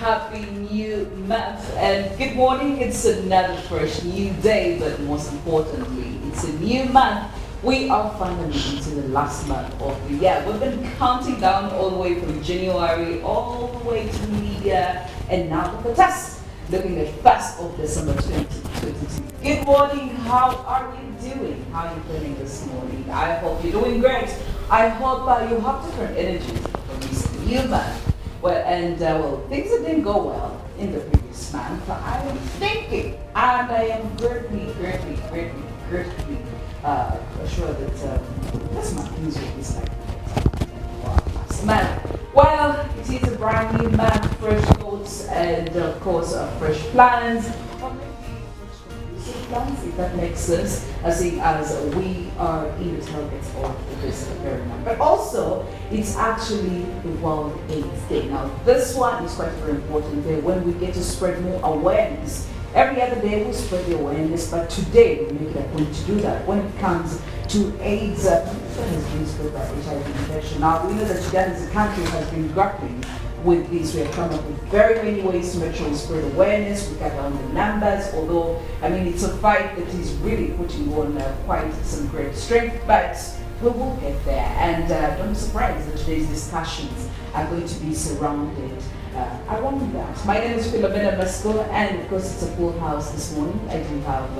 happy new month and good morning. It's another fresh new day, but most importantly, it's a new month. We are finally into the last month of the year. We've been counting down all the way from January all the way to New Year, and now look at us, looking at 1st of December 2022. Good morning, how are you doing? How are you feeling this morning? I hope you're doing great. I hope you have different energies for this new month. Well, things that didn't go well in the previous month, I am thinking, and I am greatly sure that this month things will be slightly better than last month. Well, it is a brand new month, fresh thoughts, and of course, fresh plans. Or maybe fresh conclusive plans, if that makes sense, as we are in the targets of this very month. But also, it's actually the World AIDS Day. Now, this one is quite a very important day when we get to spread more awareness. Every other day we spread the awareness, but today we make it a point to do that. When it comes to AIDS, that has been spread by HIV infection. Now, we know that Uganda as a country has been grappling with this. We have come up with very many ways to make sure we spread awareness, we cut down the numbers, although, I mean, it's a fight that is really putting on quite some great strength, but we will get there. And don't be surprised that today's discussions are going to be surrounded around that. My name is Philomena, Mastiko, and of course it's a full house this morning. I do have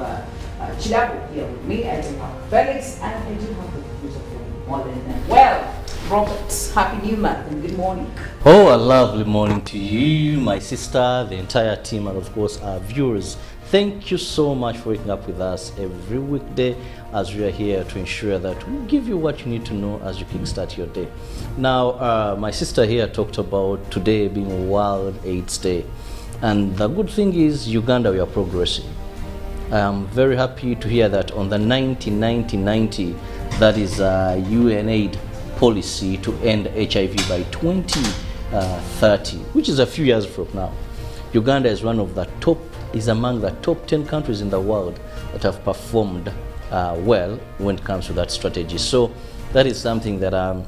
Kirabo here with me, I do have Felix, and I do have the beautiful Mollen. Well, Robert, happy new month and good morning. Oh, a lovely morning to you, my sister, the entire team, and of course our viewers. Thank you so much for waking up with us every weekday as we are here to ensure that we give you what you need to know as you kickstart your day. Now, my sister here talked about today being World AIDS Day. And the good thing is, Uganda, we are progressing. I am very happy to hear that on the 90-90-90, that is UNAID policy to end HIV by 2030, which is a few years from now. Uganda is among the top 10 countries in the world that have performed well when it comes to that strategy. So that is something that I'm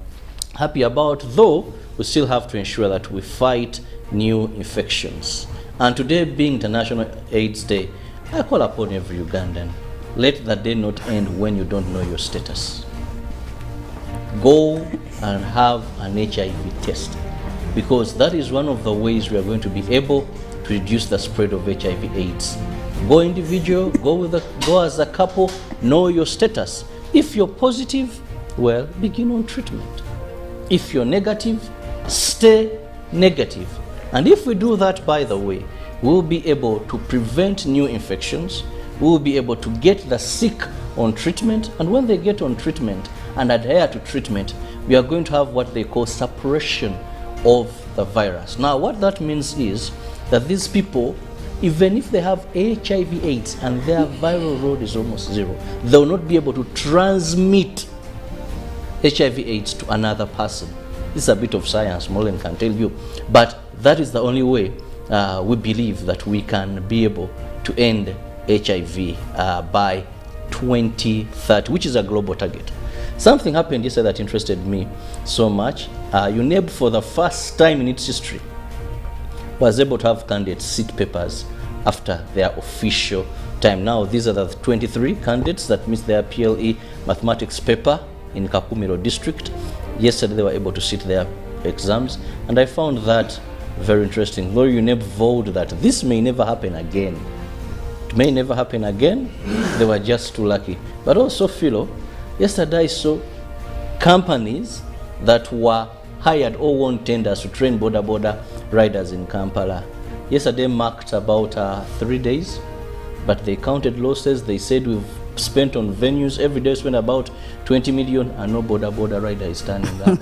happy about, though we still have to ensure that we fight new infections. And today being International AIDS Day, I call upon every Ugandan, let the day not end when you don't know your status. Go and have an HIV test, because that is one of the ways we are going to be able to reduce the spread of HIV/AIDS. Go individual, go as a couple, know your status. If you're positive, well, begin on treatment. If you're negative, stay negative. And if we do that, by the way, we'll be able to prevent new infections, we'll be able to get the sick on treatment, and when they get on treatment and adhere to treatment, we are going to have what they call suppression of the virus. Now, what that means is that these people, even if they have HIV/AIDS and their viral load is almost zero, they will not be able to transmit HIV/AIDS to another person. This is a bit of science, Mollen can tell you, but that is the only way we believe that we can be able to end HIV by 2030, which is a global target. Something happened yesterday that interested me so much. UNAID, for the first time in its history, was able to have candidates sit papers after their official time. Now, these are the 23 candidates that missed their PLE mathematics paper in Kakumiro district. Yesterday, they were able to sit their exams, and I found that very interesting. Though UNAID vowed that this may never happen again. It may never happen again. They were just too lucky. But also, Philo, yesterday I saw companies that were hired or won tenders to train border riders in Kampala. Yesterday marked about 3 days, but they counted losses. They said we've spent on venues, every day spent about 20 million, and no border rider is standing up.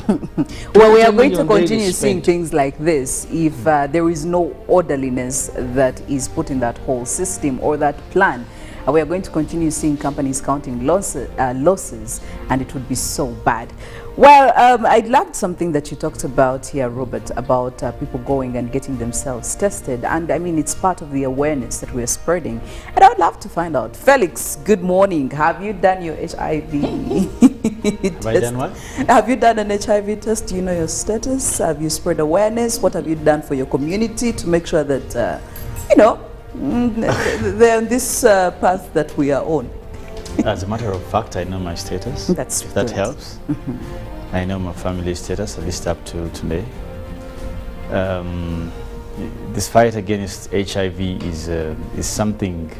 Well, we are going to continue seeing things like this if there is no orderliness that is put in that whole system or that plan. We are going to continue seeing companies counting losses, and it would be so bad. Well, I loved something that you talked about here, Robert, about people going and getting themselves tested. And I mean, it's part of the awareness that we're spreading. And I would love to find out. Felix, good morning. Have you done your HIV Have I done what? Have you done an HIV test? Do you know your status? Have you spread awareness? What have you done for your community to make sure that, you know, they're on this path that we are on? As a matter of fact, I know my status. That's if that helps. I know my family status, at least up to today. This fight against HIV is something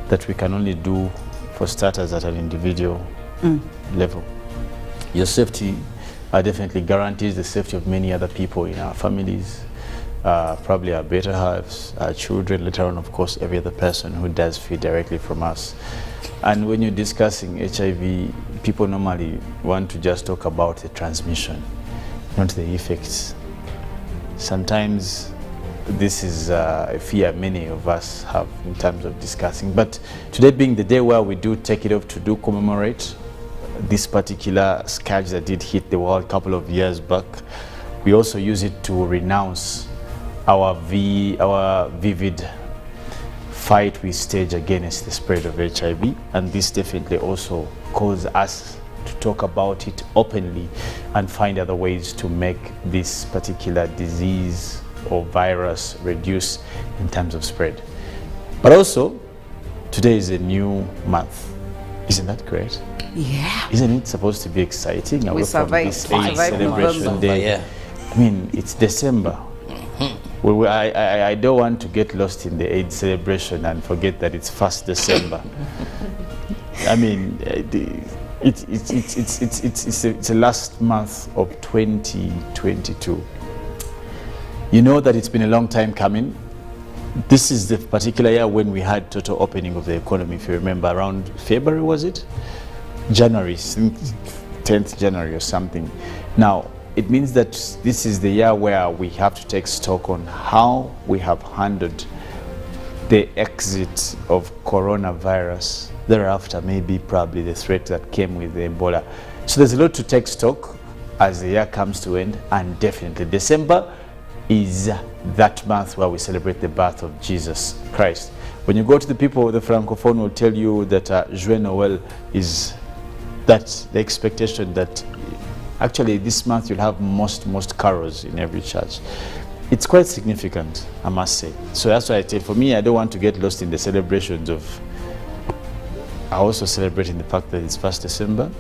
that we can only do, for starters, at an individual level. Your safety definitely guarantees the safety of many other people in our families, probably our better halves, our children, later on, of course, every other person who does feed directly from us. And when you're discussing HIV, people normally want to just talk about the transmission, not the effects. Sometimes this is a fear many of us have in terms of discussing. But today being the day where we do take it off to do commemorate this particular scourge that did hit the world a couple of years back, we also use it to renounce our vivid fight we stage against the spread of HIV, and this definitely also calls us to talk about it openly and find other ways to make this particular disease or virus reduce in terms of spread. But also, today is a new month. Isn't that great? Yeah. Isn't it supposed to be exciting? We survived. This AIDS celebration day. Yeah. I mean, it's December. Well, I don't want to get lost in the AIDS celebration and forget that it's 1st December. I mean, it's the last month of 2022. You know that it's been a long time coming. This is the particular year when we had total opening of the economy, if you remember, around February, was it? January, 10th January or something. Now, it means that this is the year where we have to take stock on how we have handled the exit of coronavirus. Thereafter, maybe probably the threat that came with the Ebola. So there's a lot to take stock as the year comes to end, and definitely December is that month where we celebrate the birth of Jesus Christ. When you go to the people, the Francophone will tell you that Joyeux Noël is the expectation that actually this month you'll have most carols in every church. It's quite significant, I must say. So that's why I say, for me, I don't want to get lost in the celebrations of, I also celebrate in the fact that it's 1st December,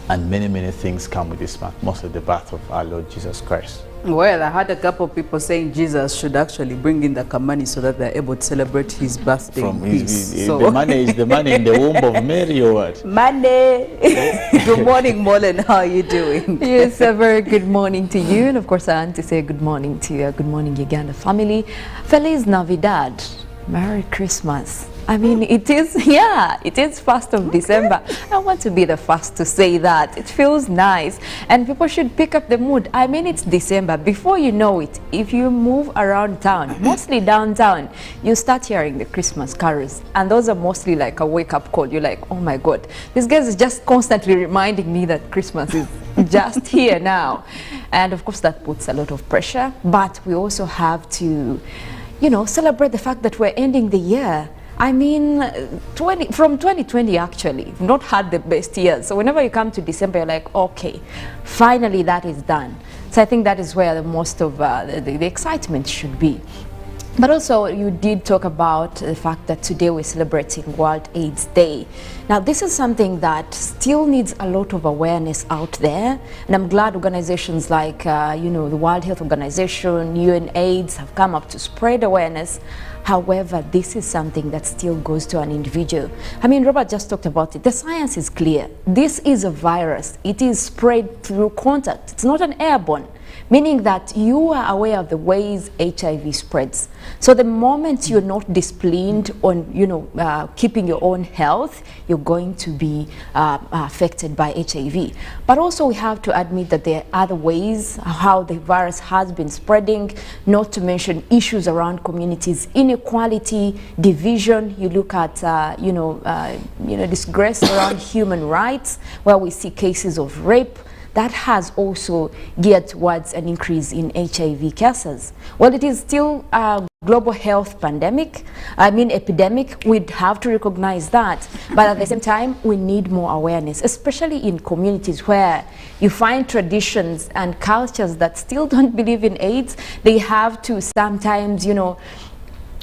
and many things come with this month, most of the birth of our Lord Jesus Christ. Well, I heard a couple of people saying Jesus should actually bring in the Kamani so that they're able to celebrate his birthday in peace. So the money is the money in the womb of Mary, or what? Money! Good morning, Mollen. How are you doing? Yes, a very good morning to you. And of course, I want to say good morning to you. Good morning, Uganda family. Feliz Navidad. Merry Christmas. I mean, it is, yeah, it is 1st of December. I want to be the first to say that. It feels nice. And people should pick up the mood. I mean, it's December. Before you know it, if you move around town, mostly downtown, you start hearing the Christmas carols. And those are mostly like a wake-up call. You're like, oh my God, this guy is just constantly reminding me that Christmas is just here now. And of course, that puts a lot of pressure. But we also have to, you know, celebrate the fact that we're ending the year. I mean, from 2020 actually, we've not had the best years. So whenever you come to December, you're like, okay, finally that is done. So I think that is where the most of the excitement should be. But also, you did talk about the fact that today we're celebrating World AIDS Day. Now, this is something that still needs a lot of awareness out there. And I'm glad organizations like, you know, the World Health Organization, UNAIDS have come up to spread awareness. However, this is something that still goes to an individual. I mean, Robert just talked about it. The science is clear. This is a virus. It is spread through contact. It's not an airborne, meaning that you are aware of the ways HIV spreads. So the moment you're not disciplined on, you know, keeping your own health, you're going to be affected by HIV. But also we have to admit that there are other ways how the virus has been spreading, not to mention issues around communities, inequality, division. You look at, you know, disgrace around human rights, where we see cases of rape. That has also geared towards an increase in HIV cases. Well, it is still global health epidemic, we'd have to recognize that. But at the same time, we need more awareness, especially in communities where you find traditions and cultures that still don't believe in AIDS. They have to sometimes,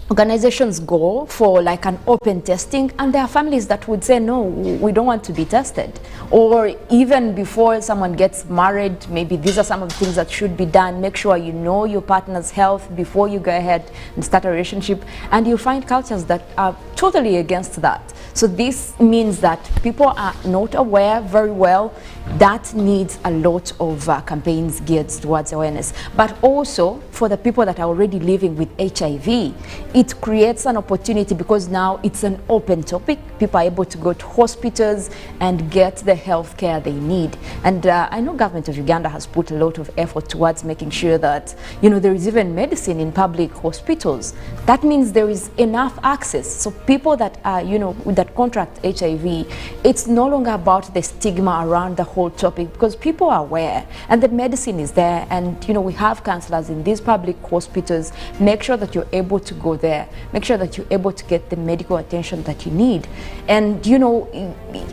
organizations go for like an open testing, and there are families that would say, no, we don't want to be tested. Or even before someone gets married, maybe these are some of the things that should be done. Make sure you know your partner's health before you go ahead and start a relationship. And you find cultures that are totally against that. So this means that people are not aware very well. That needs a lot of campaigns geared towards awareness. But also for the people that are already living with HIV, it creates an opportunity because now it's an open topic. People are able to go to hospitals and get the health care they need. And I know government of Uganda has put a lot of effort towards making sure that, there is even medicine in public hospitals. That means there is enough access. So people that are, that contract HIV, it's no longer about the stigma around the whole topic because people are aware and the medicine is there, and we have counselors in these public hospitals. Make sure that you're able to go there, make sure that you're able to get the medical attention that you need. And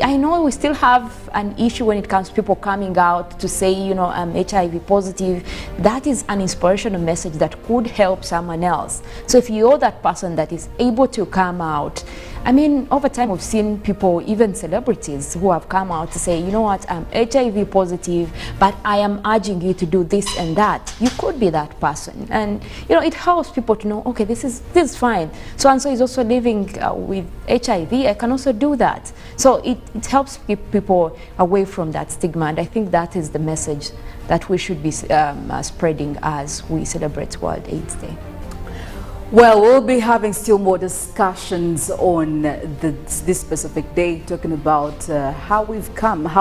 I know we still have an issue when it comes to people coming out to say, I'm HIV positive. That is an inspirational message that could help someone else. So if you're that person that is able to come out, over time we've seen people, even celebrities, who have come out to say, you know what, I'm HIV positive, but I am urging you to do this and that. You could be that person. And, it helps people to know, okay, this is fine. So and so is also living with HIV. I can also do that. So it helps keep people away from that stigma. And I think that is the message that we should be spreading as we celebrate World AIDS Day. Well, we'll be having still more discussions on this specific day, talking about how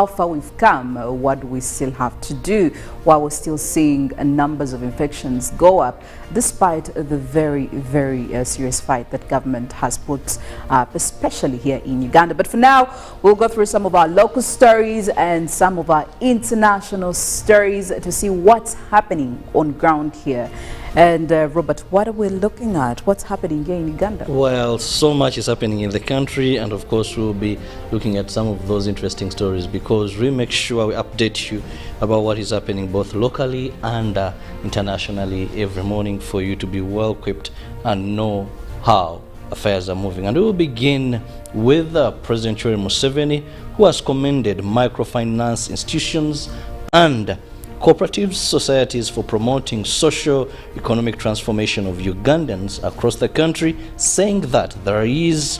far we've come, what do we still have to do, while we're still seeing numbers of infections go up, despite the very, very serious fight that government has put up, especially here in Uganda. But for now, we'll go through some of our local stories and some of our international stories to see what's happening on ground here. And Robert, what are we looking at? What's happening here in Uganda? Well, so much is happening in the country, and of course we'll be looking at some of those interesting stories because we make sure we update you about what is happening both locally and internationally every morning for you to be well equipped and know how affairs are moving. And we will begin with President Yoweri Museveni, who has commended microfinance institutions and cooperative societies for promoting socio-economic transformation of Ugandans across the country, saying that there is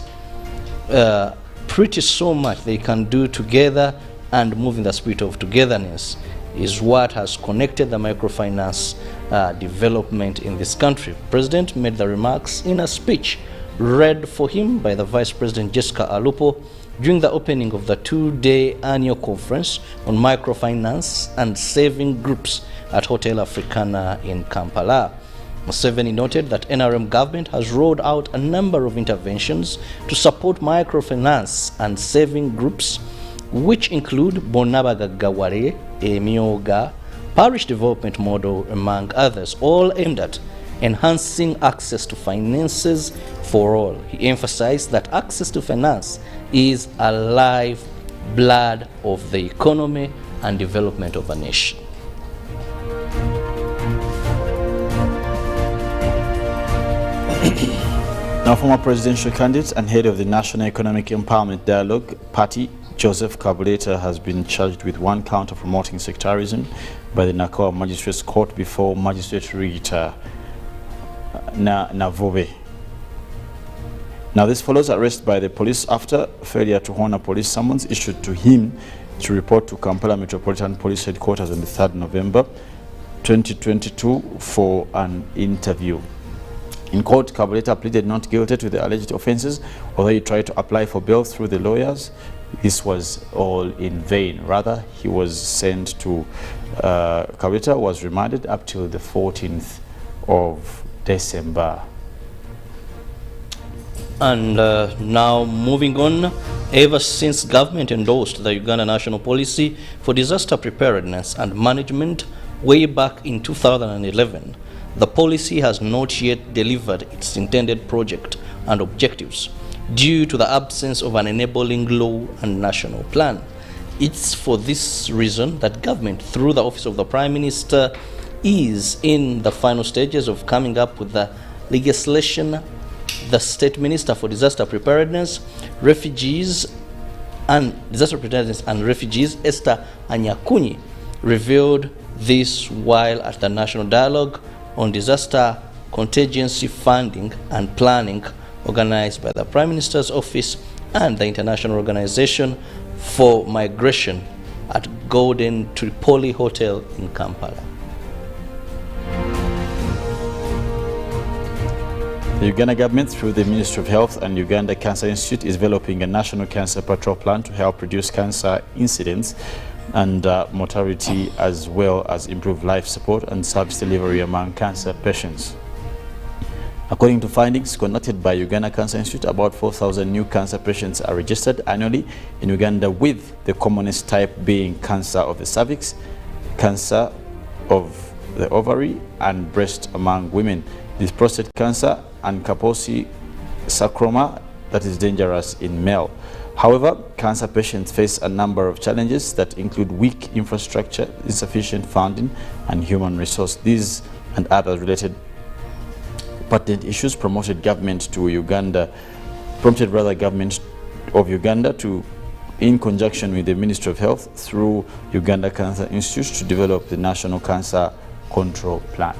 pretty so much they can do together, and moving the spirit of togetherness is what has connected the microfinance development in this country. The President made the remarks in a speech read for him by the Vice President Jessica Alupo during the opening of the two-day annual conference on microfinance and saving groups at Hotel Africana in Kampala. Museveni noted that NRM government has rolled out a number of interventions to support microfinance and saving groups, which include Bonabagagaware, Emyoga, Parish Development Model, among others, all aimed at enhancing access to finances for all. He emphasized that access to finance is a lifeblood of the economy and development of a nation. Now, former presidential candidate and head of the National Economic Empowerment Dialogue Party, Joseph Kabuleta, has been charged with one count of promoting sectarianism by the Nakawa Magistrates Court before Magistrate Rita Navobe. Now, this follows arrest by the police after failure to honor police summons issued to him to report to Kampala Metropolitan Police Headquarters on the 3rd November 2022 for an interview. In court, Kabuleta pleaded not guilty to the alleged offences, although he tried to apply for bail through the lawyers. This was all in vain. Rather, he was sent to Kabuleta was remanded up till the 14th of December. And now moving on, ever since government endorsed the Uganda National Policy for Disaster Preparedness and Management way back in 2011, the policy has not yet delivered its intended project and objectives due to the absence of an enabling law and national plan. It's for this reason that government, through the Office of the Prime Minister, is in the final stages of coming up with the legislation. The State Minister for Disaster Preparedness, Refugees and Refugees, Esther Anyakunyi, revealed this while at the National Dialogue on Disaster Contingency Funding and Planning, organized by the Prime Minister's Office and the International Organization for Migration at Golden Tripoli Hotel in Kampala. The Uganda government, through the Ministry of Health and Uganda Cancer Institute, is developing a national cancer patrol plan to help reduce cancer incidents and mortality, as well as improve life support and service delivery among cancer patients. According to findings conducted by Uganda Cancer Institute, about 4,000 new cancer patients are registered annually in Uganda, with the commonest type being cancer of the cervix, cancer of the ovary and breast among women. This prostate cancer and Kaposi sarcoma that is dangerous in male. However, cancer patients face a number of challenges that include weak infrastructure, insufficient funding, and human resource. These and other related pertinent issues prompted government of Uganda to, in conjunction with the Ministry of Health, through Uganda Cancer Institute, to develop the National Cancer Control Plan.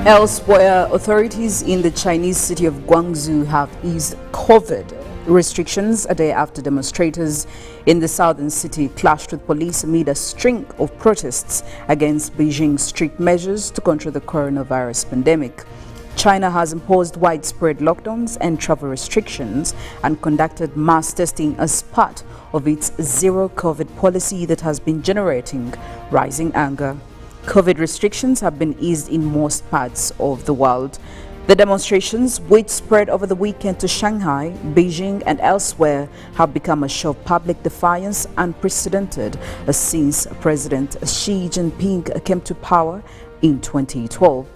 Elsewhere, authorities in the Chinese city of Guangzhou have eased COVID restrictions a day after demonstrators in the southern city clashed with police amid a string of protests against Beijing's strict measures to control the coronavirus pandemic. China has imposed widespread lockdowns and travel restrictions and conducted mass testing as part of its zero COVID policy that has been generating rising anger. COVID restrictions have been eased in most parts of the world. The demonstrations, which spread over the weekend to Shanghai, Beijing and elsewhere, have become a show of public defiance unprecedented since President Xi Jinping came to power in 2012.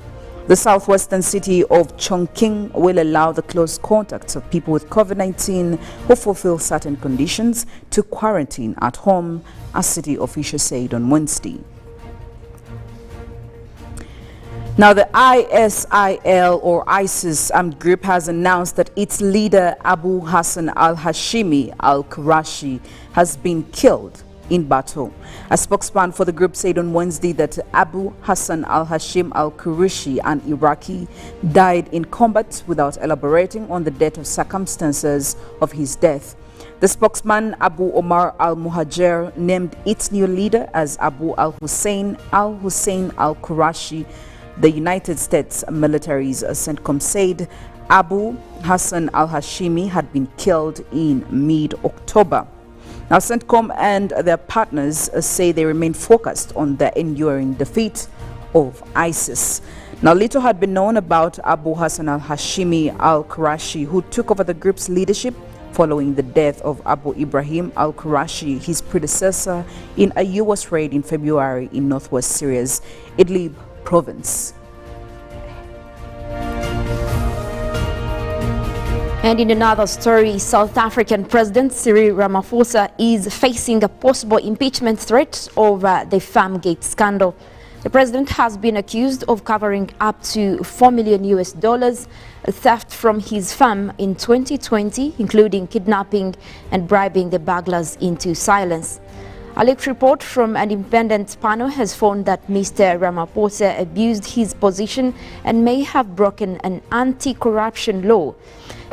The southwestern city of Chongqing will allow the close contacts of people with COVID-19 who fulfill certain conditions to quarantine at home, as city officials said on Wednesday. Now, the ISIL or ISIS group has announced that its leader Abu Hassan al-Hashimi al-Qurashi has been killed in battle. A spokesman for the group said on Wednesday that Abu Hassan al-Hashim al-Qurashi, an Iraqi, died in combat, without elaborating on the date or circumstances of his death. The spokesman Abu Omar al-Muhajir named its new leader as Abu al-Hussein al-Qurashi. The United States military's CENTCOM said Abu Hassan al-Hashimi had been killed in mid-October. Now, CENTCOM and their partners say they remain focused on the enduring defeat of ISIS. Now, little had been known about Abu Hassan al-Hashimi al-Qurashi, who took over the group's leadership following the death of Abu Ibrahim al-Qurashi, his predecessor, in a U.S. raid in February in northwest Syria's Idlib province. And in another story, South African President Cyril Ramaphosa is facing a possible impeachment threat over the Farmgate scandal. The president has been accused of covering up to $4 million theft from his farm in 2020, including kidnapping and bribing the burglars into silence. A leaked report from an independent panel has found that Mr. Ramaphosa abused his position and may have broken an anti-corruption law.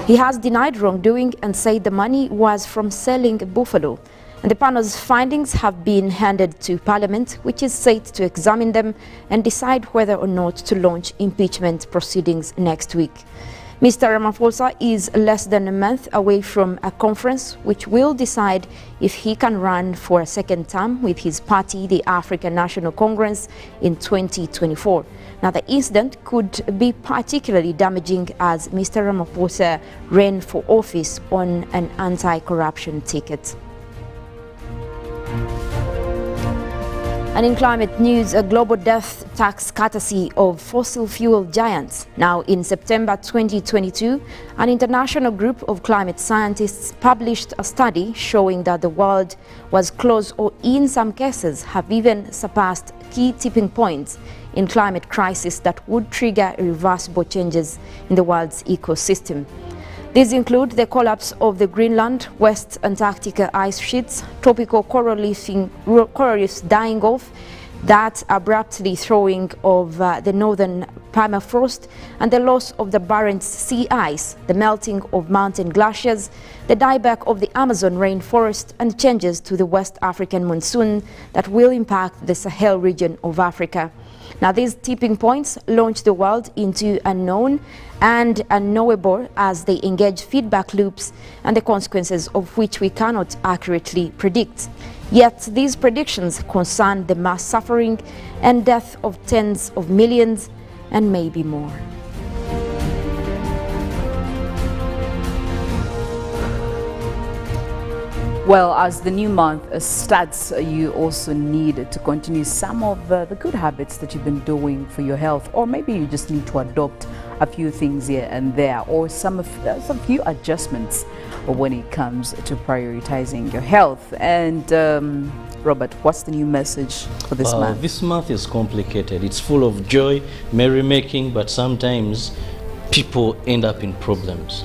He has denied wrongdoing and said the money was from selling buffalo. And the panel's findings have been handed to Parliament, which is set to examine them and decide whether or not to launch impeachment proceedings next week. Mr. Ramaphosa is less than a month away from a conference which will decide if he can run for a second term with his party, the African National Congress, in 2024. Now, the incident could be particularly damaging as Mr. Ramaphosa ran for office on an anti-corruption ticket. And in climate news, a global death tax courtesy of fossil fuel giants. Now, in September 2022, an international group of climate scientists published a study showing that the world was close or in some cases have even surpassed key tipping points in climate crisis that would trigger irreversible changes in the world's ecosystem. These include the collapse of the Greenland, West Antarctica ice sheets, tropical coral reefs dying off, that abruptly thawing of the northern permafrost, and the loss of the Barents Sea ice, the melting of mountain glaciers, the dieback of the Amazon rainforest, and changes to the West African monsoon that will impact the Sahel region of Africa. Now, these tipping points launch the world into unknown and unknowable as they engage feedback loops and the consequences of which we cannot accurately predict. Yet these predictions concern the mass suffering and death of tens of millions and maybe more. Well, as the new month starts, you also need to continue some of the good habits that you've been doing for your health, or maybe you just need to adopt a few things here and there, or some few adjustments when it comes to prioritizing your health. And Robert, what's the new message for this month? This month is complicated. It's full of joy, merrymaking, but sometimes people end up in problems.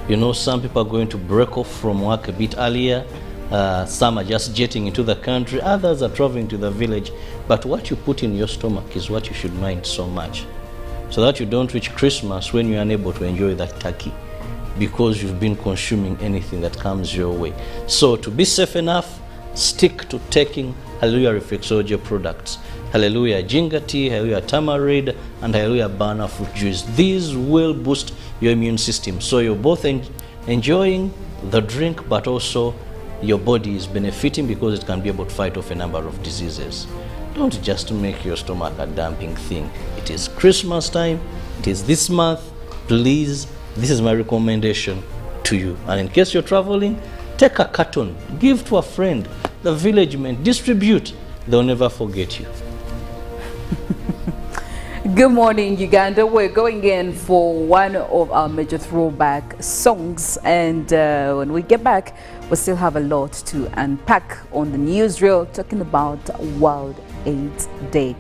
You know, some people are going to break off from work a bit earlier. Some are just jetting into the country. Others are traveling to the village. But what you put in your stomach is what you should mind so much, so that you don't reach Christmas when you're unable to enjoy that turkey because you've been consuming anything that comes your way. So to be safe enough, stick to taking Hallelujah Reflexology products. Hallelujah Ginger Tea, Hallelujah Tamarind, and Hallelujah Banana Fruit Juice. These will boost your immune system. So you're both enjoying the drink, but also your body is benefiting because it can be able to fight off a number of diseases. Don't just make your stomach a dumping thing. It is Christmas time. It is this month. Please, this is my recommendation to you. And in case you're traveling, take a carton, give to a friend, the village men, distribute. They'll never forget you. Good morning, Uganda. We're going in for one of our major throwback songs, and when we get back, we still have a lot to unpack on the newsreel talking about World AIDS Day.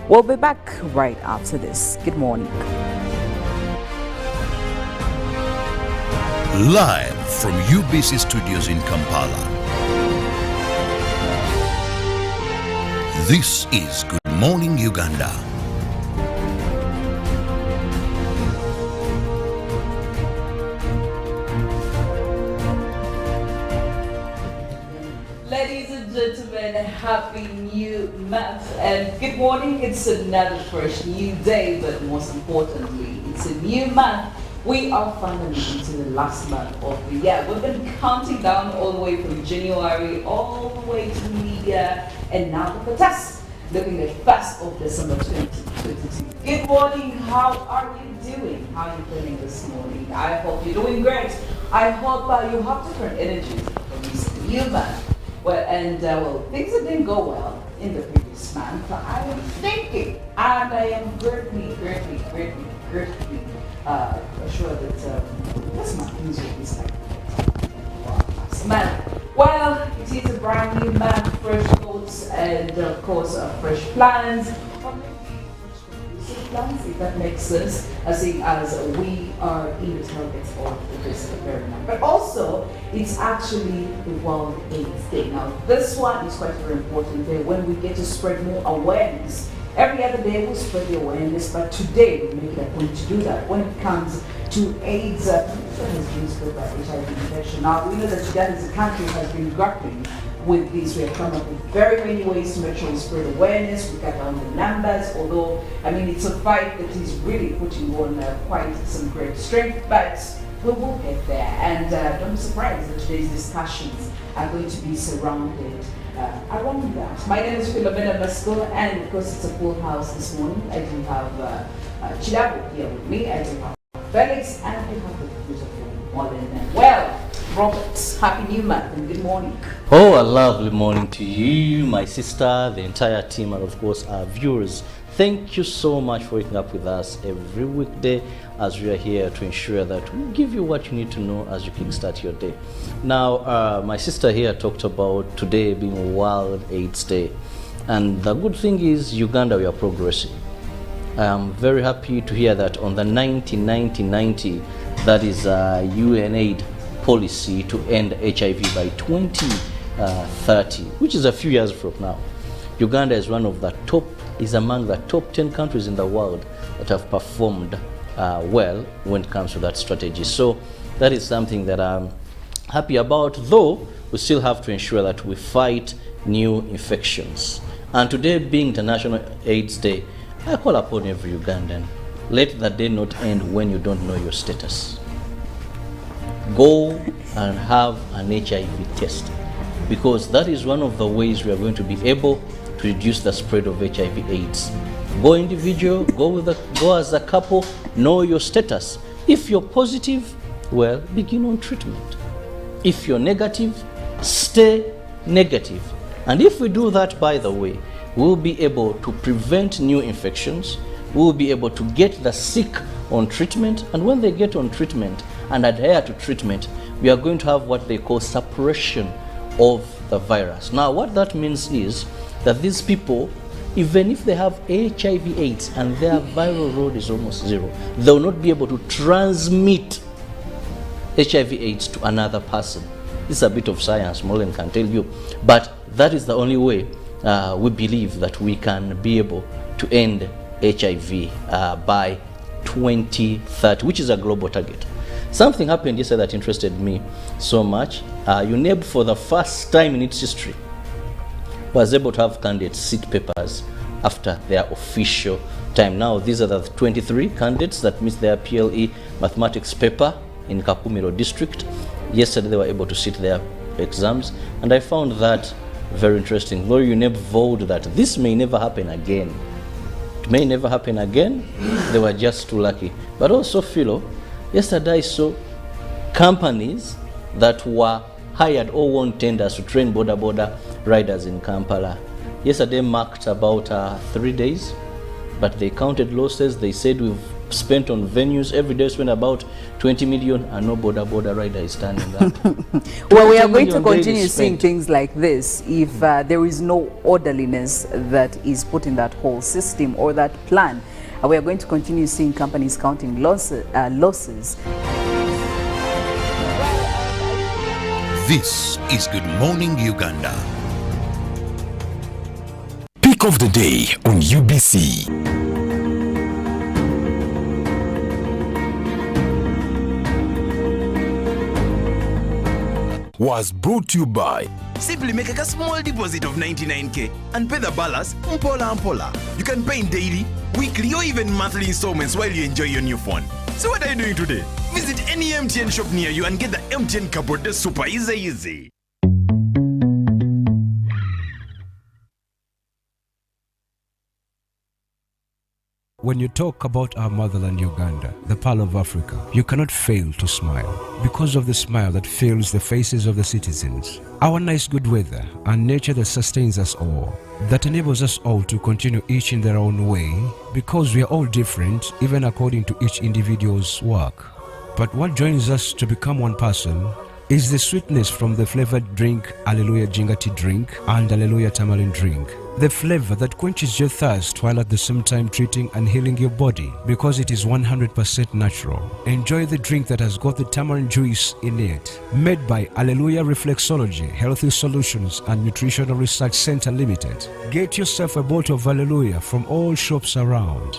We'll be back right after this. Good morning. Live from UBC Studios in Kampala. This is Good Morning Uganda. Ladies and gentlemen, happy new month and good morning. It's another fresh new day, but most importantly, it's a new month. We are finally into the last month of the year. We've been counting down all the way from January all the way to New Year, and now look at us, looking at 1st of December 2022. Good morning, how are you doing? How are you feeling this morning? I hope you're doing great. I hope you have different energies for this new month. Well, and things that didn't go well in the previous month, I am thinking, and I am greatly sure that this month things will be like month. Well, it is a brand new month, fresh thoughts, and of course, fresh plans. Plans, if that makes sense, as we are in the targets of this very month. But also, it's actually the World AIDS Day. Now, this one is quite very important day when we get to spread more awareness. Every other day we spread the awareness, but today we make it a point to do that. When it comes to AIDS, that has been spread by HIV infection. Now, we know that Uganda as a country has been grappling with this. We have come up with very many ways to make sure we spread awareness, we cut down the numbers, although, I mean, it's a fight that is really putting on quite some great strength, but we will get there. And don't be surprised that today's discussions are going to be surrounded around that. My name is Philomena, Mastiko, and of course it's a full house this morning. I do have Kirabo here with me, I do have Felix, and I do have the beautiful Mollen. Well, Robert, happy new month and good morning. Oh, a lovely morning to you, my sister, the entire team, and of course our viewers. Thank you so much for waking up with us every weekday as we are here to ensure that we give you what you need to know as you kickstart your day. Now, my sister here talked about today being World AIDS Day. And the good thing is, Uganda, we are progressing. I am very happy to hear that on the 90-90-90, that is UNAID policy to end HIV by 2030, which is a few years from now. Uganda is among the top 10 countries in the world that have performed well when it comes to that strategy. So that is something that I'm happy about, though we still have to ensure that we fight new infections. And today being International AIDS Day, I call upon every Ugandan, let the day not end when you don't know your status. Go and have an HIV test, because that is one of the ways we are going to be able to reduce the spread of HIV/AIDS. Go individual, go as a couple, know your status. If you're positive, well, begin on treatment. If you're negative, stay negative. And if we do that, by the way, we'll be able to prevent new infections. We'll be able to get the sick on treatment. And when they get on treatment and adhere to treatment, we are going to have what they call suppression of the virus. Now, what that means is that these people, even if they have HIV/AIDS and their viral load is almost zero, they will not be able to transmit HIV/AIDS to another person. This is a bit of science, Mollen can tell you, but that is the only way we believe that we can be able to end HIV by 2030, which is a global target. Something happened yesterday that interested me so much. UNAID, for the first time in its history, was able to have candidates sit papers after their official time. Now, these are the 23 candidates that missed their PLE mathematics paper in Kapumiro district. Yesterday, they were able to sit their exams, and I found that very interesting. Lord UNAID vowed that this may never happen again. It may never happen again. They were just too lucky. But also, Philo, yesterday I saw companies that were hired or won tenders to train border riders in Kampala. Yesterday marked about 3 days, but they counted losses. They said we've spent on venues, every day spent about 20 million and no border rider is standing up. Well, we are going to continue seeing things like this if there is no orderliness that is put in that whole system or that plan. We are going to continue seeing companies counting losses. This is Good Morning Uganda. Pick of the day on UBC. Was brought to you by Simply make a small deposit of 99k and pay the balance mpola. You can pay in daily, weekly or even monthly installments while you enjoy your new phone. So what are you doing today? Visit any MTN shop near you and get the MTN cupboard. That's super easy. When you talk about our motherland Uganda, the pearl of Africa, you cannot fail to smile because of the smile that fills the faces of the citizens. Our nice good weather and nature that sustains us all, that enables us all to continue each in their own way, because we are all different even according to each individual's work. But what joins us to become one person is the sweetness from the flavored drink Alleluia Jingati drink and Alleluia Tamarind drink. The flavor that quenches your thirst while at the same time treating and healing your body because it is 100% natural. Enjoy the drink that has got the tamarind juice in it. Made by Alleluia Reflexology, Healthy Solutions and Nutritional Research Center Limited. Get yourself a bottle of Alleluia from all shops around.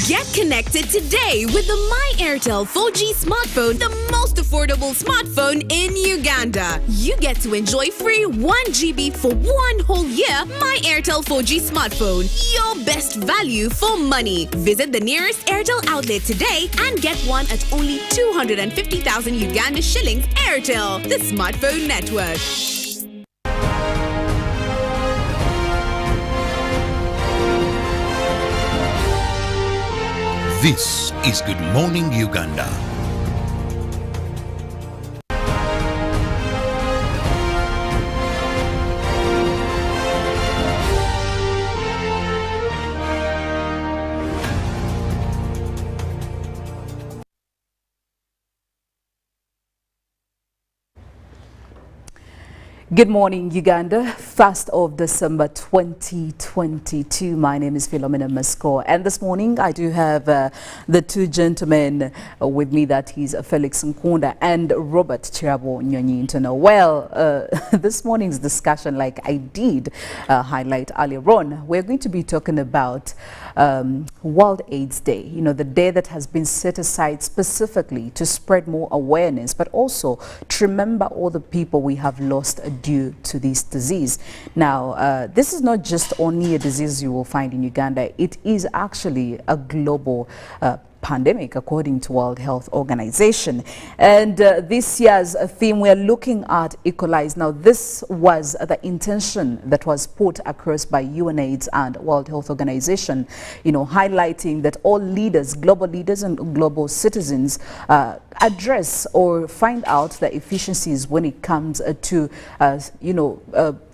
Get connected today with the My Airtel 4G smartphone, the most affordable smartphone in Uganda. You get to enjoy free 1 GB for 1 whole year. My Airtel 4G smartphone, your best value for money. Visit the nearest Airtel outlet today and get one at only 250,000 Uganda shillings. Airtel, the smartphone network. This is Good Morning Uganda. Good morning, Uganda. 1st of December 2022. My name is Philomena Mastiko, and this morning I do have the two gentlemen with me. That is Felix Nkunda and Robert Kirabo Nyonyintono. Well, this morning's discussion, like I did highlight earlier on, we're going to be talking about World AIDS Day. You know, the day that has been set aside specifically to spread more awareness, but also to remember all the people we have lost due to this disease. Now, this is not just only a disease you will find in Uganda. It is actually a global pandemic, according to World Health Organization. And this year's theme, we're looking at Equalize. Now, this was the intention that was put across by UNAIDS and World Health Organization, you know, highlighting that all leaders, global leaders and global citizens address or find out the efficiencies when it comes to,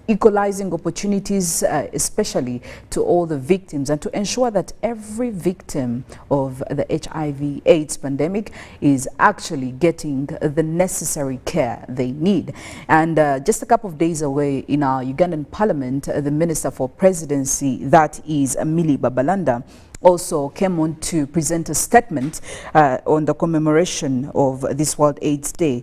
equalizing opportunities, especially to all the victims, and to ensure that every victim of the HIV/AIDS pandemic is actually getting the necessary care they need. And just a couple of days away in our Ugandan Parliament, the Minister for Presidency, that is Millie Babalanda, also came on to present a statement on the commemoration of this World AIDS Day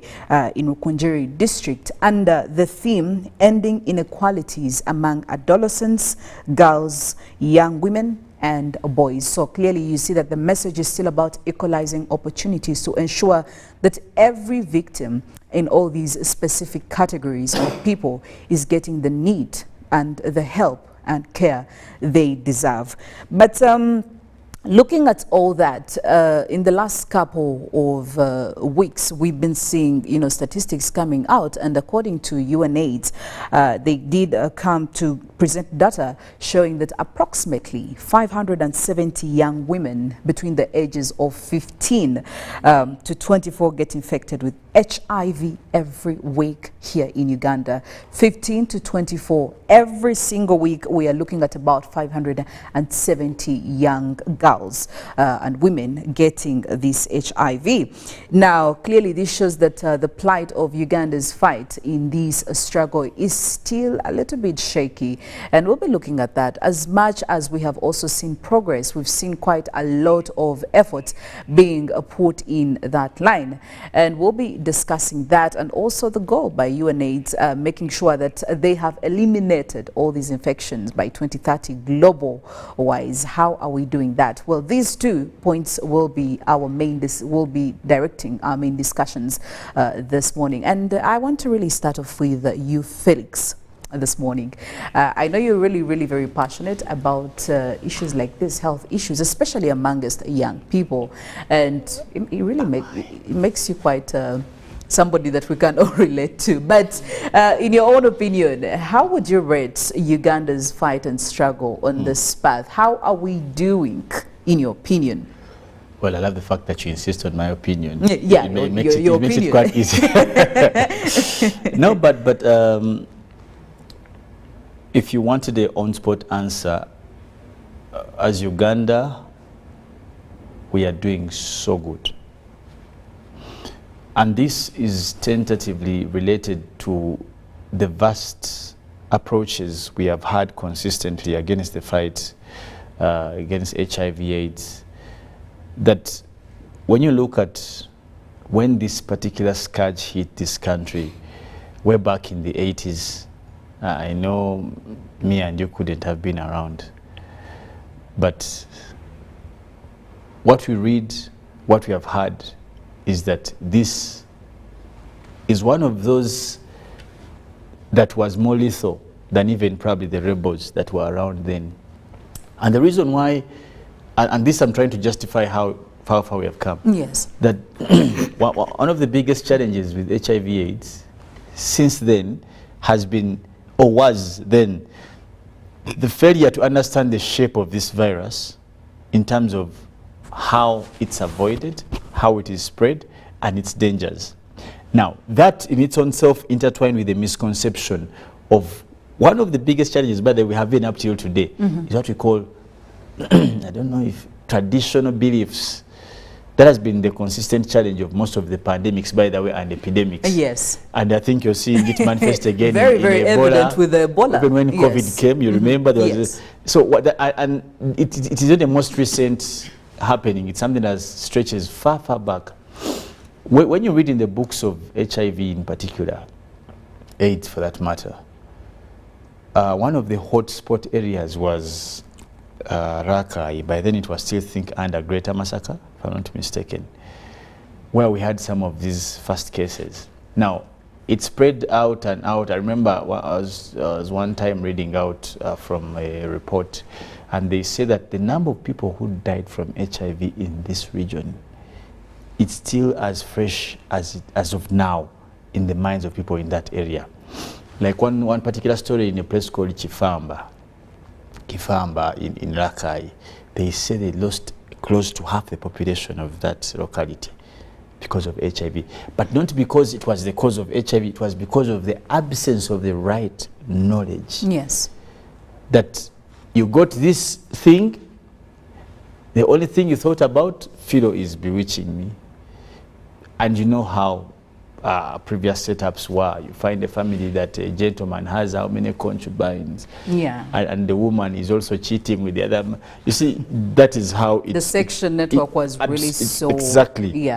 in Rukunjeri district under the theme, Ending Inequalities Among Adolescents, Girls, Young Women and Boys. So clearly you see that the message is still about equalizing opportunities to ensure that every victim in all these specific categories of people is getting the need and the help and care they deserve. But looking at all that, in the last couple of weeks, we've been seeing, you know, statistics coming out, and according to UNAIDS, they did come to present data showing that approximately 570 young women between the ages of 15 to 24 get infected with HIV every week here in Uganda. 15 to 24 every single week. We are looking at about 570 young girls and women getting this HIV. Now, clearly this shows that the plight of Uganda's fight in this struggle is still a little bit shaky, and we'll be looking at that. As much as we have also seen progress, we've seen quite a lot of effort being put in that line, and we'll be discussing that, and also the goal by UNAIDS, making sure that they have eliminated all these infections by 2030 global wise. How are we doing that? Well, these 2 points will be our main, will be directing our main discussions this morning. And I want to really start off with you, Felix, this morning. I know you're really very passionate about issues like this, health issues, especially amongst young people, and it really makes you quite somebody that we can all relate to. But in your own opinion, how would you rate Uganda's fight and struggle on this path? How are we doing, in your opinion? Well, I love the fact that you insist on my opinion. Yeah, it makes it quite easy. No, but if you wanted a on-spot answer, as Uganda, we are doing so good. And this is tentatively related to the vast approaches we have had consistently against the fight against HIV/AIDS. That when you look at when this particular scourge hit this country, way back in the 80s, I know me and you couldn't have been around. But what we read, what we have heard, is that this is one of those that was more lethal than even probably the rebels that were around then. And the reason why, and this I'm trying to justify how far we have come. Yes. That one of the biggest challenges with HIV/AIDS since then has been, or was then, the failure to understand the shape of this virus in terms of how it's avoided, how it is spread, and its dangers. Now, that in its own self intertwined with the misconception of one of the biggest challenges, by the way, we have been up till today, is what we call, I don't know if traditional beliefs That has been the consistent challenge of most of the pandemics, by the way, and epidemics. Yes. And I think you're seeing it manifest again very, in very Ebola. Evident with Ebola. Even when COVID came, you remember there was so what and it is not the most recent happening. It's something that stretches far, far back. When you read in the books of HIV in particular, AIDS for that matter, one of the hotspot areas was Rakai. By then it was still, under Greater Massacre, if I'm not mistaken, where we had some of these first cases. Now, it spread out and out. I remember I was one time reading out from a report, and they say that the number of people who died from HIV in this region, it's still as fresh as of now in the minds of people in that area. Like one particular story in a place called Kifamba in Rakai, they say they lost close to half the population of that locality because of HIV. But not because it was the cause of HIV, it was because of the absence of the right knowledge. Yes. That you got this thing, the only thing you thought about, Philo is bewitching me. And you know how previous setups were. You find a family that a gentleman has how many concubines, and the woman is also cheating with the other. You see, that is how the section network was really so exactly.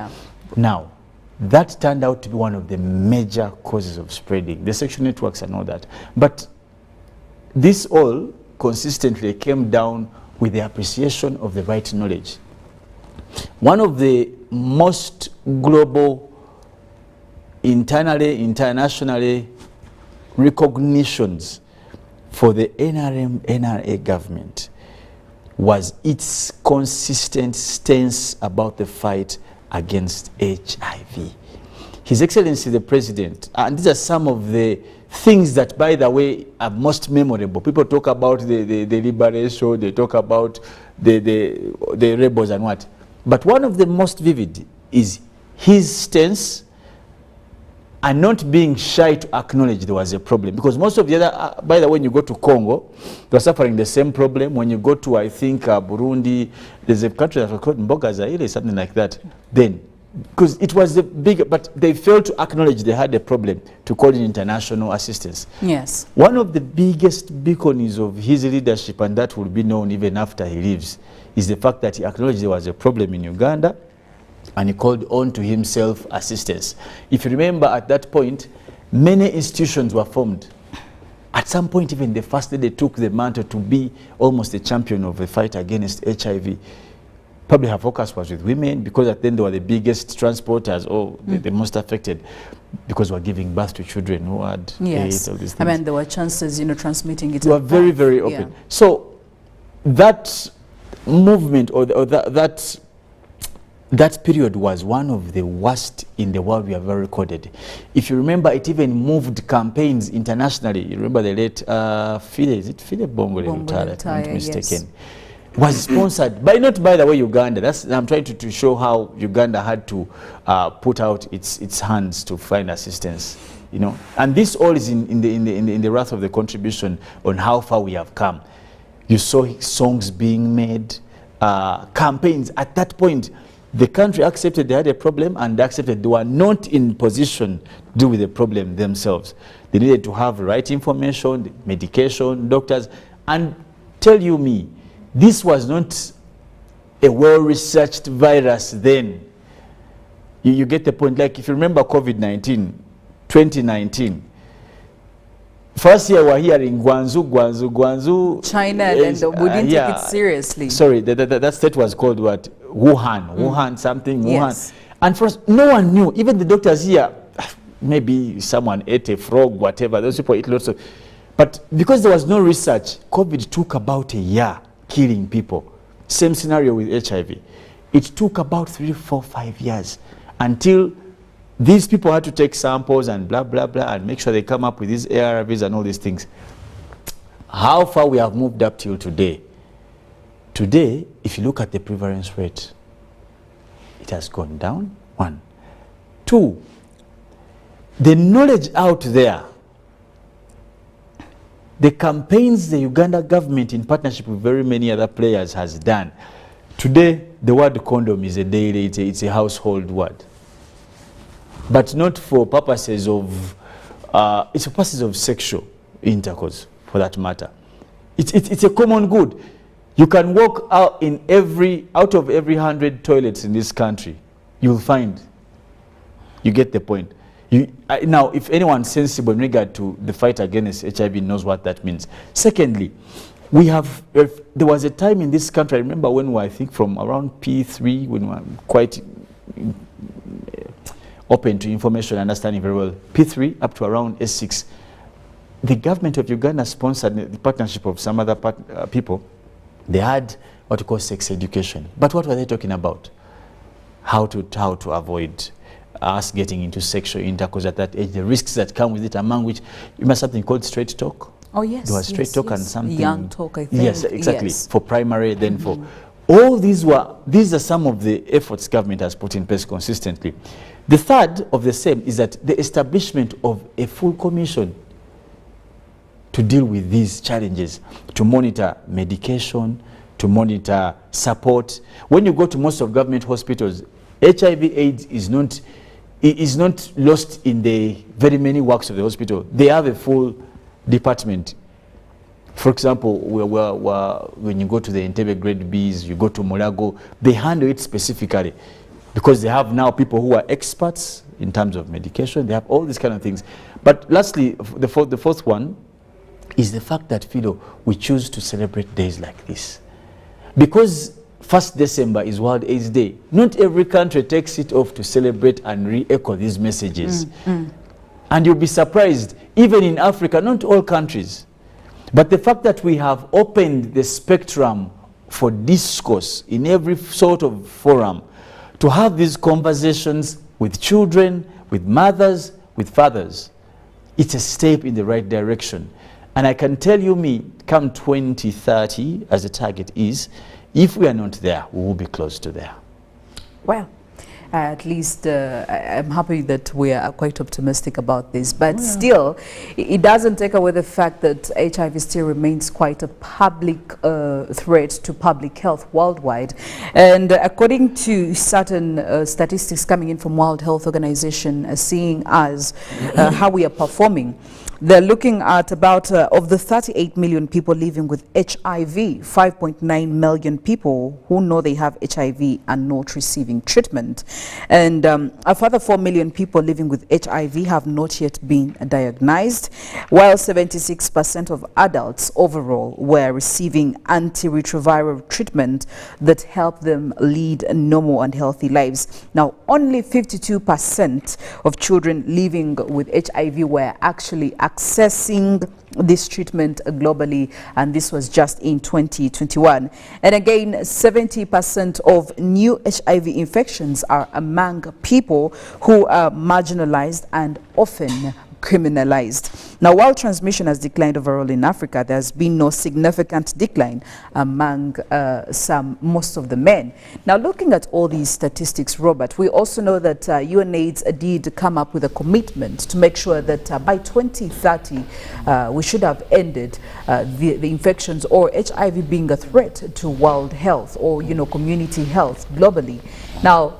Now, that turned out to be one of the major causes of spreading, the section networks and all that. But this all consistently came down with the appreciation of the right knowledge. One of the most global, internationally recognitions for the NRA government was its consistent stance about the fight against HIV. His Excellency the President, and these are some of the things that, by the way, are most memorable. People talk about the liberation, they talk about the rebels and what. But one of the most vivid is his stance and not being shy to acknowledge there was a problem. Because most of the other, by the way, when you go to Congo, they're suffering the same problem. When you go to, I think, Burundi, there's a country that's called Mboga Zaire, something like that. Then, because it was the big, but they failed to acknowledge they had a problem to call in international assistance. Yes. One of the biggest beacons of his leadership, and that will be known even after he leaves, is the fact that he acknowledged there was a problem in Uganda, and he called on to himself assistance. If you remember, at that point, many institutions were formed. At some point, even the first day they took the mantle to be almost a champion of the fight against HIV. Probably her focus was with women, because at then they were the biggest transporters, or the most affected, because we're giving birth to children who had AIDS, all these things. I mean, there were chances, transmitting it. They were very, very open. So that movement, or that period was one of the worst in the world we have ever recorded. If you remember, it even moved campaigns internationally. You remember the late Philomena Bongole, if I'm not mistaken. Was sponsored by, not by the way, Uganda. I'm trying to show how Uganda had to put out its hands to find assistance. And this all is in the wrath of the contribution on how far we have come. You saw songs being made, campaigns. At that point, the country accepted they had a problem, and accepted they were not in position to deal with the problem themselves. They needed to have the right information, medication, doctors. And tell you me, this was not a well-researched virus then. You get the point. Like, if you remember COVID-19, 2019, first year we're hearing Guangzhou. China, and we didn't take it seriously. Sorry, that state was called what? Wuhan something, yes. Wuhan. And first, no one knew. Even the doctors here, maybe someone ate a frog, whatever. Those people eat lots of. But because there was no research, COVID took about a year killing people. Same scenario with HIV. It took about 3, 4, 5 years until these people had to take samples and blah, blah, blah, and make sure they come up with these ARVs and all these things. How far we have moved up till today. Today, if you look at the prevalence rate, it has gone down, 1. 2, the knowledge out there, the campaigns the Uganda government in partnership with very many other players has done Today, the word condom is a daily, it's a household word. But not for purposes of, it's for purposes of sexual intercourse, for that matter. It's a common good. You can walk out out of every 100 toilets in this country, you'll find. You get the point. Now, if anyone sensible in regard to the fight against HIV knows what that means. Secondly, there was a time in this country, I remember when we were, I think from around P3, when we were quite open to information, understanding very well, P3 up to around S6, the government of Uganda sponsored the partnership of some other people. They had what we call sex education. But what were they talking about? How to avoid us getting into sexual intercourse at that age, the risks that come with it, among which you must have something called straight talk. Oh yes, there was straight talk and something. Young talk, I think. Yes, exactly. Yes. For primary, then for all these are some of the efforts government has put in place consistently. The third of the same is that the establishment of a full commission to deal with these challenges, to monitor medication, to monitor support. When you go to most of government hospitals, HIV/AIDS is not lost in the very many works of the hospital. They have a full department. For example, when you go to the Entebbe grade Bs, you go to Mulago, they handle it specifically because they have now people who are experts in terms of medication. They have all these kind of things. But lastly, the fourth one is the fact that, Philo, we choose to celebrate days like this. Because 1st December is World AIDS Day. Not every country takes it off to celebrate and re-echo these messages. And you'll be surprised, even in Africa, not all countries. But the fact that we have opened the spectrum for discourse in every sort of forum, to have these conversations with children, with mothers, with fathers, it's a step in the right direction. And I can tell you, come 2030, as the target is, if we are not there, we will be close to there. Well, at least I'm happy that we are quite optimistic about this. But still, it doesn't take away the fact that HIV still remains quite a public threat to public health worldwide. And according to certain statistics coming in from World Health Organization, seeing as how we are performing, they're looking at about, of the 38 million people living with HIV, 5.9 million people who know they have HIV and not receiving treatment. And a further 4 million people living with HIV have not yet been diagnosed, while 76% of adults overall were receiving antiretroviral treatment that helped them lead normal and healthy lives. Now, only 52% of children living with HIV were actually accessing this treatment globally, and this was just in 2021. And again, 70% of new HIV infections are among people who are marginalized and often criminalized. Now, while transmission has declined overall in Africa, there's been no significant decline among most of the men. Now, looking at all these statistics, Robert, we also know that UNAIDS did come up with a commitment to make sure that by 2030, we should have ended the infections or HIV being a threat to world health or, community health globally. Now,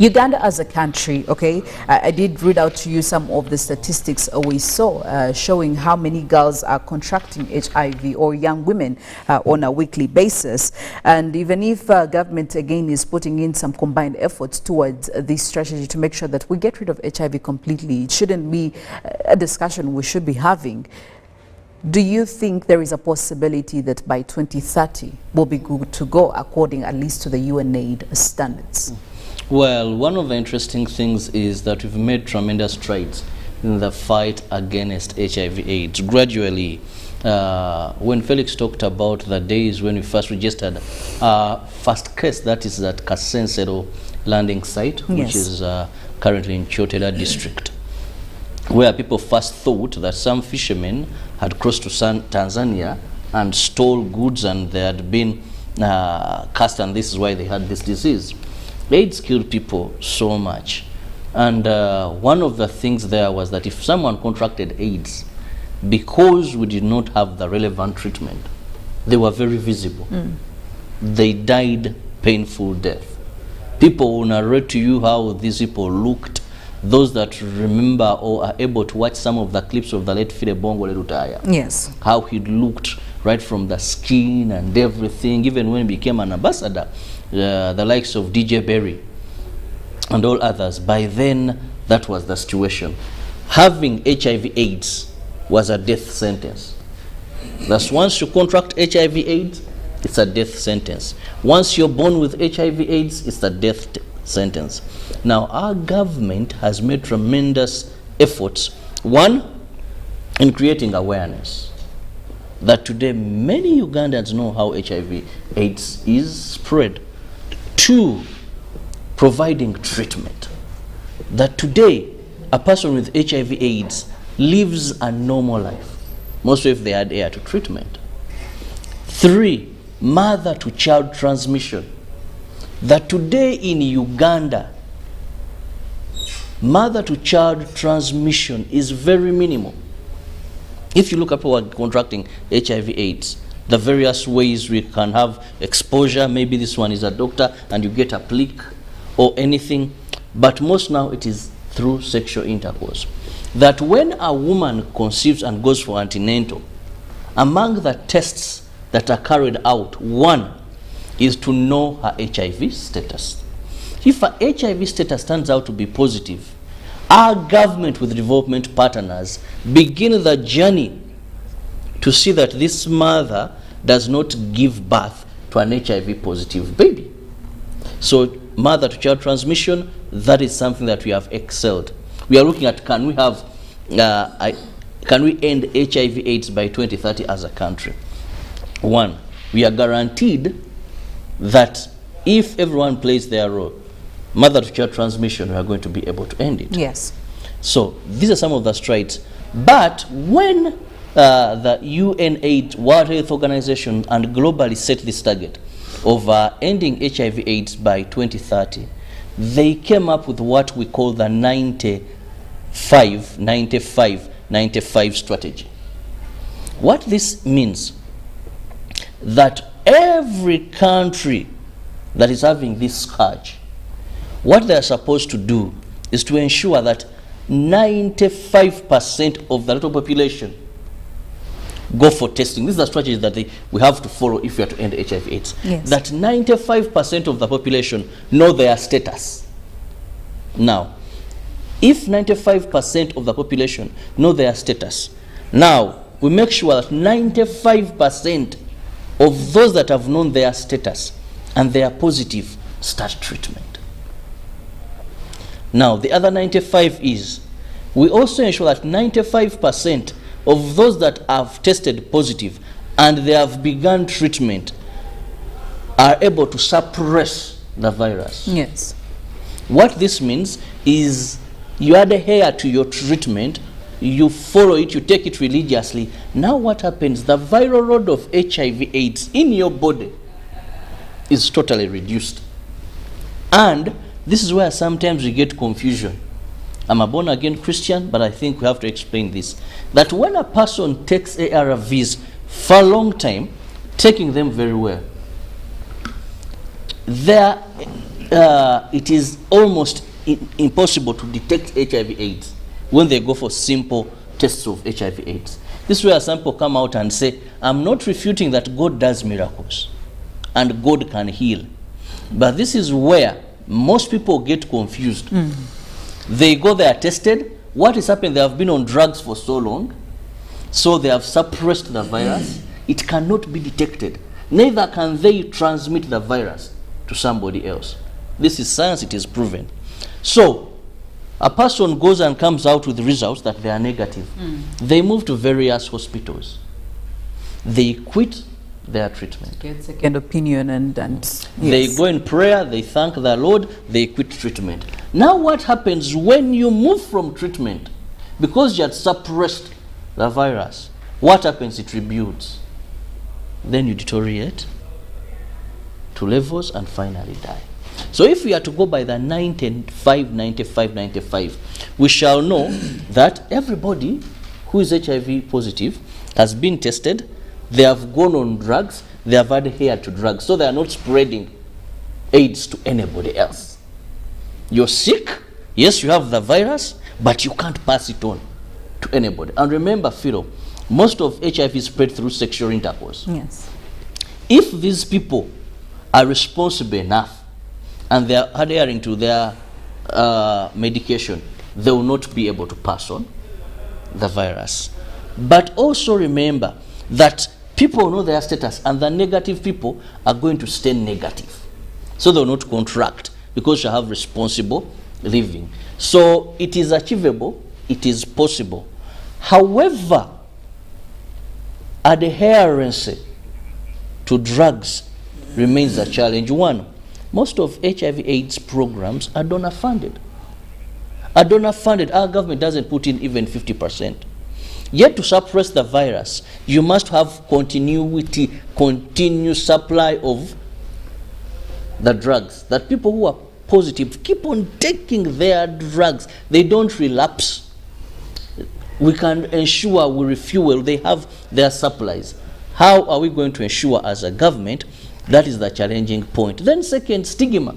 Uganda as a country, okay, I did read out to you some of the statistics we saw showing how many girls are contracting HIV or young women on a weekly basis. And even if government again is putting in some combined efforts towards this strategy to make sure that we get rid of HIV completely, it shouldn't be a discussion we should be having. Do you think there is a possibility that by 2030 we'll be good to go according at least to the UNAID standards? Well, one of the interesting things is that we've made tremendous strides in the fight against HIV/AIDS. Gradually, when Felix talked about the days when we first registered first case, that is at Kasensero landing site, which is currently in Chotela district, where people first thought that some fishermen had crossed to Tanzania and stole goods and they had been cast, and this is why they had this disease. AIDS killed people so much. And one of the things there was that if someone contracted AIDS, because we did not have the relevant treatment, they were very visible. they died painful death. People will narrate to you how these people looked. Those that remember or are able to watch some of the clips of the late Philomena, yes, how he looked right from the skin and everything, even when he became an ambassador, the likes of DJ Berry and all others. By then, that was the situation. Having HIV/AIDS was a death sentence. That's once you contract HIV/AIDS, it's a death sentence. Once you're born with HIV/AIDS, it's a death sentence. Now, our government has made tremendous efforts. One, in creating awareness that today many Ugandans know how HIV/AIDS is spread. Two, providing treatment. That today a person with HIV/AIDS lives a normal life, mostly if they adhere to treatment. Three, mother-to-child transmission. That today in Uganda, mother-to-child transmission is very minimal. If you look at people contracting HIV/AIDS, the various ways we can have exposure, maybe this one is a doctor and you get a plic or anything, but most now it is through sexual intercourse. That when a woman conceives and goes for antenatal, among the tests that are carried out, one is to know her HIV status. If her HIV status turns out to be positive, our government with development partners begin the journey to see that this mother does not give birth to an HIV positive baby. So mother-to-child transmission, that is something that we have excelled. We are looking at, can we end HIV/AIDS by 2030 as a country? One, we are guaranteed that if everyone plays their role, mother-to-child transmission, we are going to be able to end it. Yes. So these are some of the strides. But when the UNAIDS, World Health Organization, and globally set this target of ending HIV/AIDS by 2030, they came up with what we call the 95-95-95 strategy. What this means, that every country that is having this scourge, what they are supposed to do is to ensure that 95% of the total population go for testing. This is the strategy that we have to follow if we are to end HIV/AIDS. Yes. That 95% of the population know their status. Now, if 95% of the population know their status, now we make sure that 95% of those that have known their status and they are positive start treatment. Now, the other 95 is, we also ensure that 95% of those that have tested positive and they have begun treatment are able to suppress the virus. Yes. What this means is you adhere to your treatment, you follow it, you take it religiously. Now what happens? The viral load of HIV/AIDS in your body is totally reduced. And this is where sometimes we get confusion. I'm a born-again Christian, but I think we have to explain this. That when a person takes ARVs for a long time, taking them very well, it is almost impossible to detect HIV/AIDS when they go for simple tests of HIV/AIDS. This is where some people come out and say, I'm not refuting that God does miracles and God can heal. But this is where most people get confused. They go there tested. What is happening? They have been on drugs for so long, so they have suppressed the virus. It cannot be detected. Neither can they transmit the virus to somebody else. This is science, it is proven. So a person goes and comes out with results that they are negative. They move to various hospitals. They quit their treatment. Get second opinion and yes. They go in prayer, they thank the Lord, they quit treatment. Now what happens when you move from treatment? Because you had suppressed the virus, what happens? It rebuilds. Then you deteriorate to levels and finally die. So if we are to go by the 95-95-95, we shall know that everybody who is HIV positive has been tested, they have gone on drugs, they have adhered to drugs, so they are not spreading AIDS to anybody else. You're sick, yes, you have the virus, but you can't pass it on to anybody. And remember, Philo, most of HIV is spread through sexual intercourse. Yes. If these people are responsible enough and they are adhering to their medication, they will not be able to pass on the virus. But also remember that people know their status, and the negative people are going to stay negative. So they will not contract because you have responsible living. So it is achievable, it is possible. However, adherence to drugs remains a challenge. One, most of HIV/AIDS programs are donor funded. Our government doesn't put in even 50%. Yet to suppress the virus, you must have continuous supply of the drugs. That people who are positive keep on taking their drugs. They don't relapse. We can ensure we refuel. They have their supplies. How are we going to ensure as a government? That is the challenging point. Then second, stigma.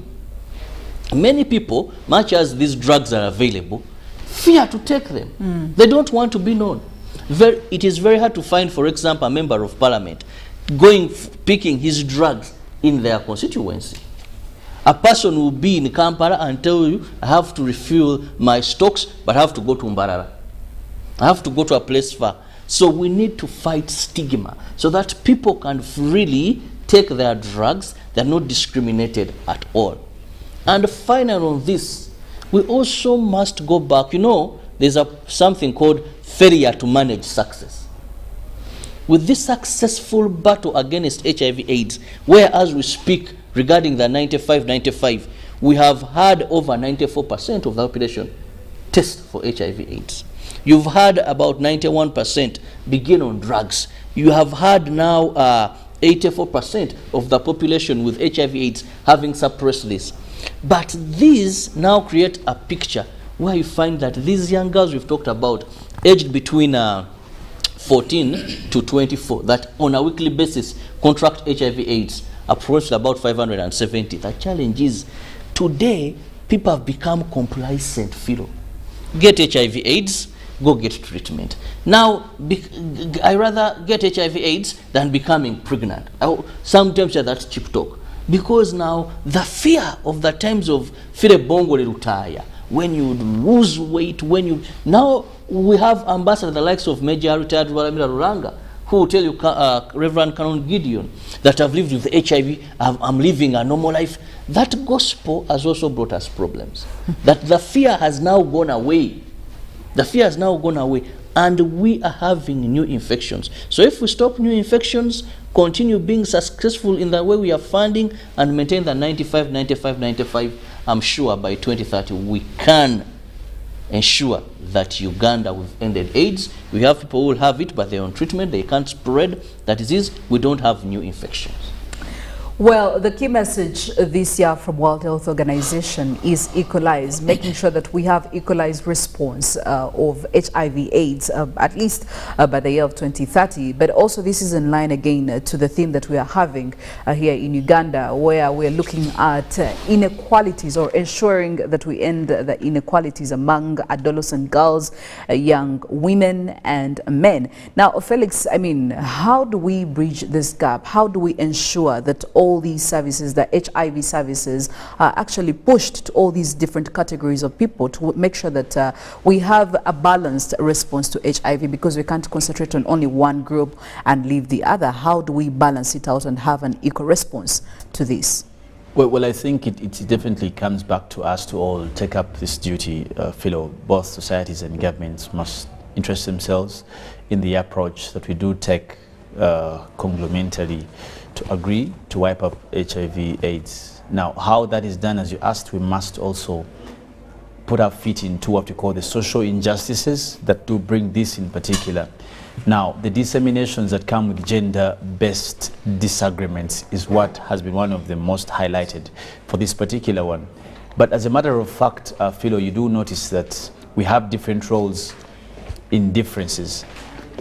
Many people, much as these drugs are available, fear to take them. They don't want to be known. It is very hard to find, for example, a member of parliament picking his drugs in their constituency. A person will be in Kampala and tell you, I have to refuel my stocks, but I have to go to Mbarara. I have to go to a place far. So we need to fight stigma so that people can freely take their drugs. They're not discriminated at all. And finally on this, we also must go back. You know, there's something called failure to manage success. With this successful battle against HIV/AIDS, where as we speak regarding the 95, we have had over 94% of the population test for HIV/AIDS. You've had about 91% begin on drugs. You have had now 84% of the population with HIV/AIDS having suppressed this. But these now create a picture where you find that these young girls we've talked about, aged between 14 to 24, that on a weekly basis contract HIV/AIDS, approached about 570. The challenge is today people have become complacent. Philo, get HIV/AIDS, go get treatment. Now, I rather get HIV/AIDS than becoming pregnant. Sometimes that's cheap talk. Because now the fear of the times of Philomena retire, when you lose weight, now we have ambassadors the likes of Major retired Philomena Ruranga, who will tell you, Reverend Canon Gideon, that I've lived with HIV, I'm living a normal life. That gospel has also brought us problems. That the fear has now gone away. The fear has now gone away, and we are having new infections. So if we stop new infections, continue being successful in the way we are funding, and maintain the 95, I'm sure by 2030 we can ensure that Uganda we've ended AIDS. We have people who will have it, but they're on treatment, they can't spread that disease. We don't have new infections. Well, the key message this year from World Health Organization is equalize, making sure that we have equalized response of HIV/AIDS, at least by the year of 2030. But also this is in line again to the theme that we are having here in Uganda, where we're looking at inequalities, or ensuring that we end the inequalities among adolescent girls, young women and men. Now, Felix, I mean, how do we bridge this gap? How do we ensure that all these services, the HIV services, are actually pushed to all these different categories of people to make sure that we have a balanced response to HIV, because we can't concentrate on only one group and leave the other? How do we balance it out and have an equal response to this? Well, I think it definitely comes back to us to all take up this duty. Philo, both societies and governments must interest themselves in the approach that we do take conglomerately to agree to wipe up HIV/AIDS. Now, how that is done, as you asked, we must also put our feet into what we call the social injustices that do bring this in particular. Now, the disseminations that come with gender-based disagreements is what has been one of the most highlighted for this particular one. But as a matter of fact, Philo, you do notice that we have different roles in differences.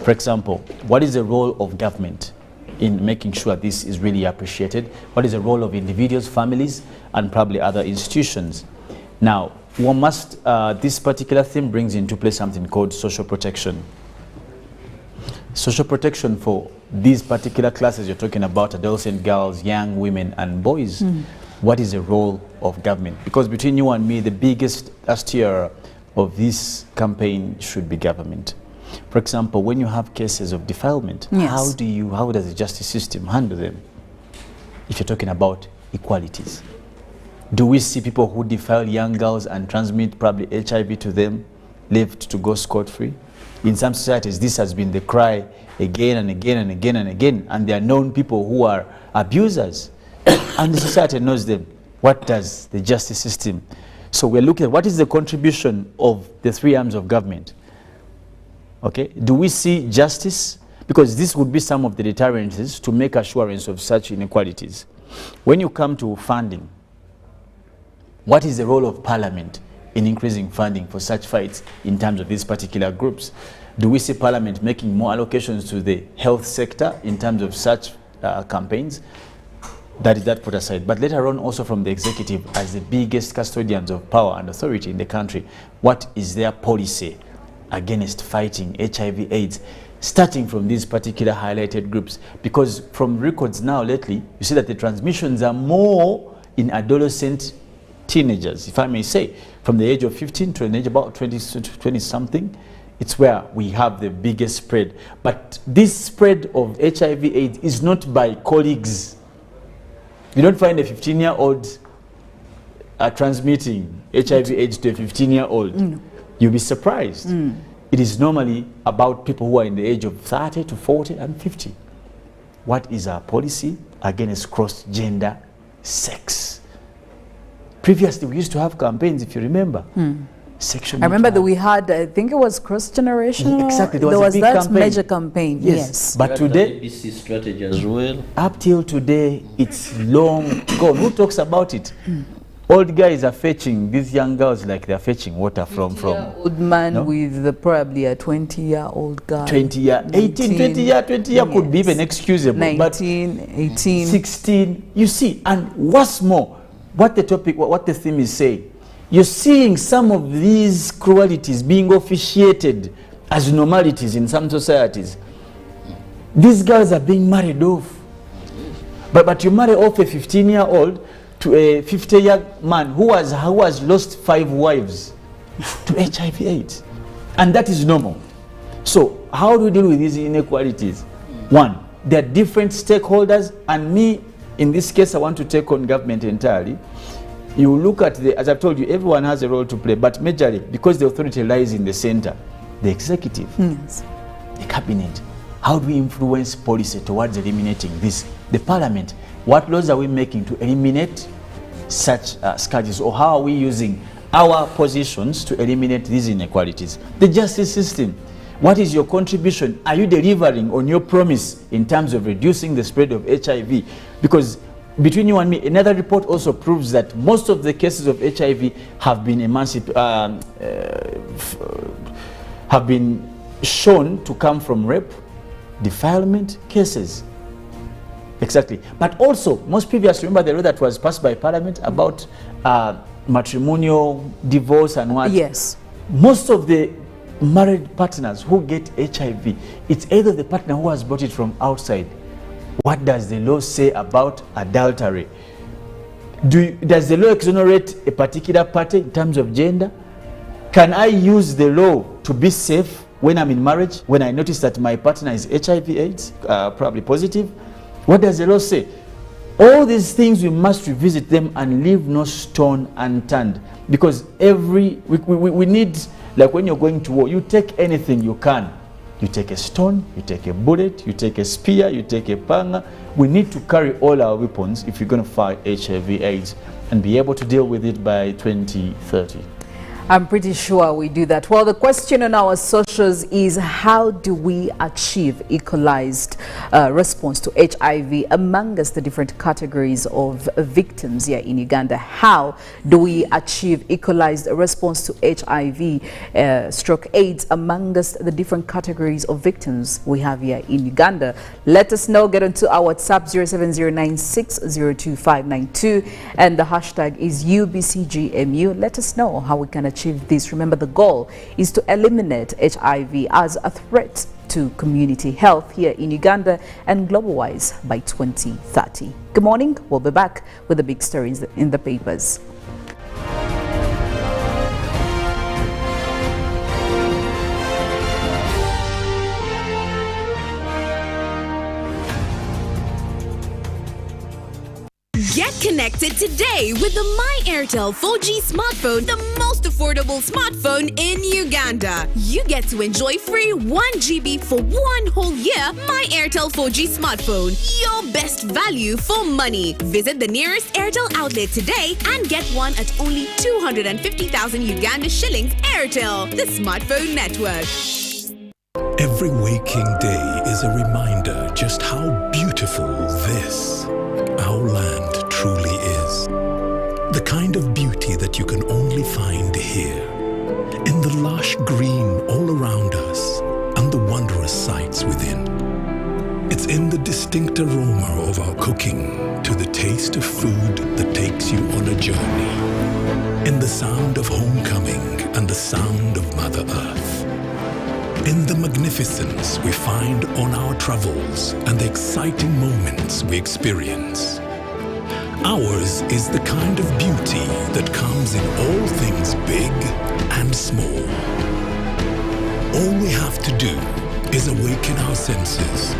For example, what is the role of government in making sure this is really appreciated? What is the role of individuals, families, and probably other institutions? Now, one must, this particular theme brings into play something called social protection. Social protection for these particular classes you're talking about, adolescent girls, young women, and boys. What is the role of government? Because between you and me, the biggest steer of this campaign should be government. For example, when you have cases of defilement, how does the justice system handle them? If you're talking about equalities, do we see people who defile young girls and transmit probably HIV to them left to go scot-free? In some societies, this has been the cry again and again and again and again, and there are known people who are abusers, and the society knows them. What does the justice system? So we're looking at what is the contribution of the three arms of government. Okay, do we see justice? Because this would be some of the deterrents to make assurance of such inequalities. When you come to funding, what is the role of Parliament in increasing funding for such fights in terms of these particular groups? Do we see Parliament making more allocations to the health sector in terms of such campaigns? That is that put aside. But later on, also from the executive, as the biggest custodians of power and authority in the country, what is their policy against fighting HIV/AIDS, starting from these particular highlighted groups? Because from records now lately, you see that the transmissions are more in adolescent teenagers, if I may say, from the age of 15 to an age about 20 something. It's where we have the biggest spread. But this spread of HIV/AIDS is not by colleagues. You don't find a 15-year-old transmitting HIV/AIDS to a 15-year-old. You'll be surprised. It is normally about people who are in the age of 30 to 40 and 50. What is our policy against cross-gender sex? Previously, we used to have campaigns, if you remember. I remember that we had, I think it was cross-generational. Exactly, there was a big that campaign. Major campaign. Yes. But today, ABC strategy as well. Up till today, it's long gone. Who talks about it? Old guys are fetching these young girls like they're fetching water from old man with probably a 20-year-old guy. 20-year, 18, 20-year could be even excusable. 19, but 18, 16. You see, and what's more, what the topic, what the theme is saying, you're seeing some of these cruelties being officiated as normalities in some societies. These girls are being married off. But you marry off a 15-year-old to a 50-year man who has lost 5 wives to HIV/AIDS. And that is normal. So how do we deal with these inequalities? One, there are different stakeholders, and me, in this case, I want to take on government entirely. You look at as I've told you, everyone has a role to play, but majorly, because the authority lies in the center, the executive, the cabinet. How do we influence policy towards eliminating this? The Parliament, what laws are we making to eliminate such scourges, or how are we using our positions to eliminate these inequalities? The justice system, what is your contribution? Are you delivering on your promise in terms of reducing the spread of HIV? Because between you and me, another report also proves that most of the cases of HIV have been have been shown to come from rape, defilement cases. Exactly. But also, most previously, remember the law that was passed by Parliament about matrimonial divorce and what? Yes. Most of the married partners who get HIV, it's either the partner who has brought it from outside. What does the law say about adultery? Does the law exonerate a particular party in terms of gender? Can I use the law to be safe when I'm in marriage, when I notice that my partner is HIV/AIDS, probably positive? What does the law say? All these things, we must revisit them and leave no stone unturned. Because we need, like when you're going to war, you take anything you can. You take a stone, you take a bullet, you take a spear, you take a panga. We need to carry all our weapons if you're going to fight HIV/AIDS and be able to deal with it by 2030. I'm pretty sure we do that. Well, the question on our socials is, how do we achieve equalized response to HIV amongst the different categories of victims here in Uganda? How do we achieve equalized response to HIV stroke AIDS amongst the different categories of victims we have here in Uganda? Let us know. Get onto our WhatsApp 07096025592 and the hashtag is UBCGMU. Let us know how we can achieve this. Remember, the goal is to eliminate HIV as a threat to community health here in Uganda and global-wise by 2030. Good morning. We'll be back with the big stories in the papers. Get connected today with the My Airtel 4G smartphone, the most affordable smartphone in Uganda. You get to enjoy free 1 GB for 1 whole year. My Airtel 4G smartphone, your best value for money. Visit the nearest Airtel outlet today and get one at only 250,000 Uganda shillings. Airtel, the smartphone network. Every waking day is a reminder just how beautiful this, our land, truly is. The kind of beauty that you can only find here, in the lush green all around us and the wondrous sights within. It's in the distinct aroma of our cooking, to the taste of food that takes you on a journey, in the sound of homecoming and the sound of Mother Earth, in the magnificence we find on our travels and the exciting moments we experience. Ours is the kind of beauty that comes in all things big and small. All we have to do is awaken our senses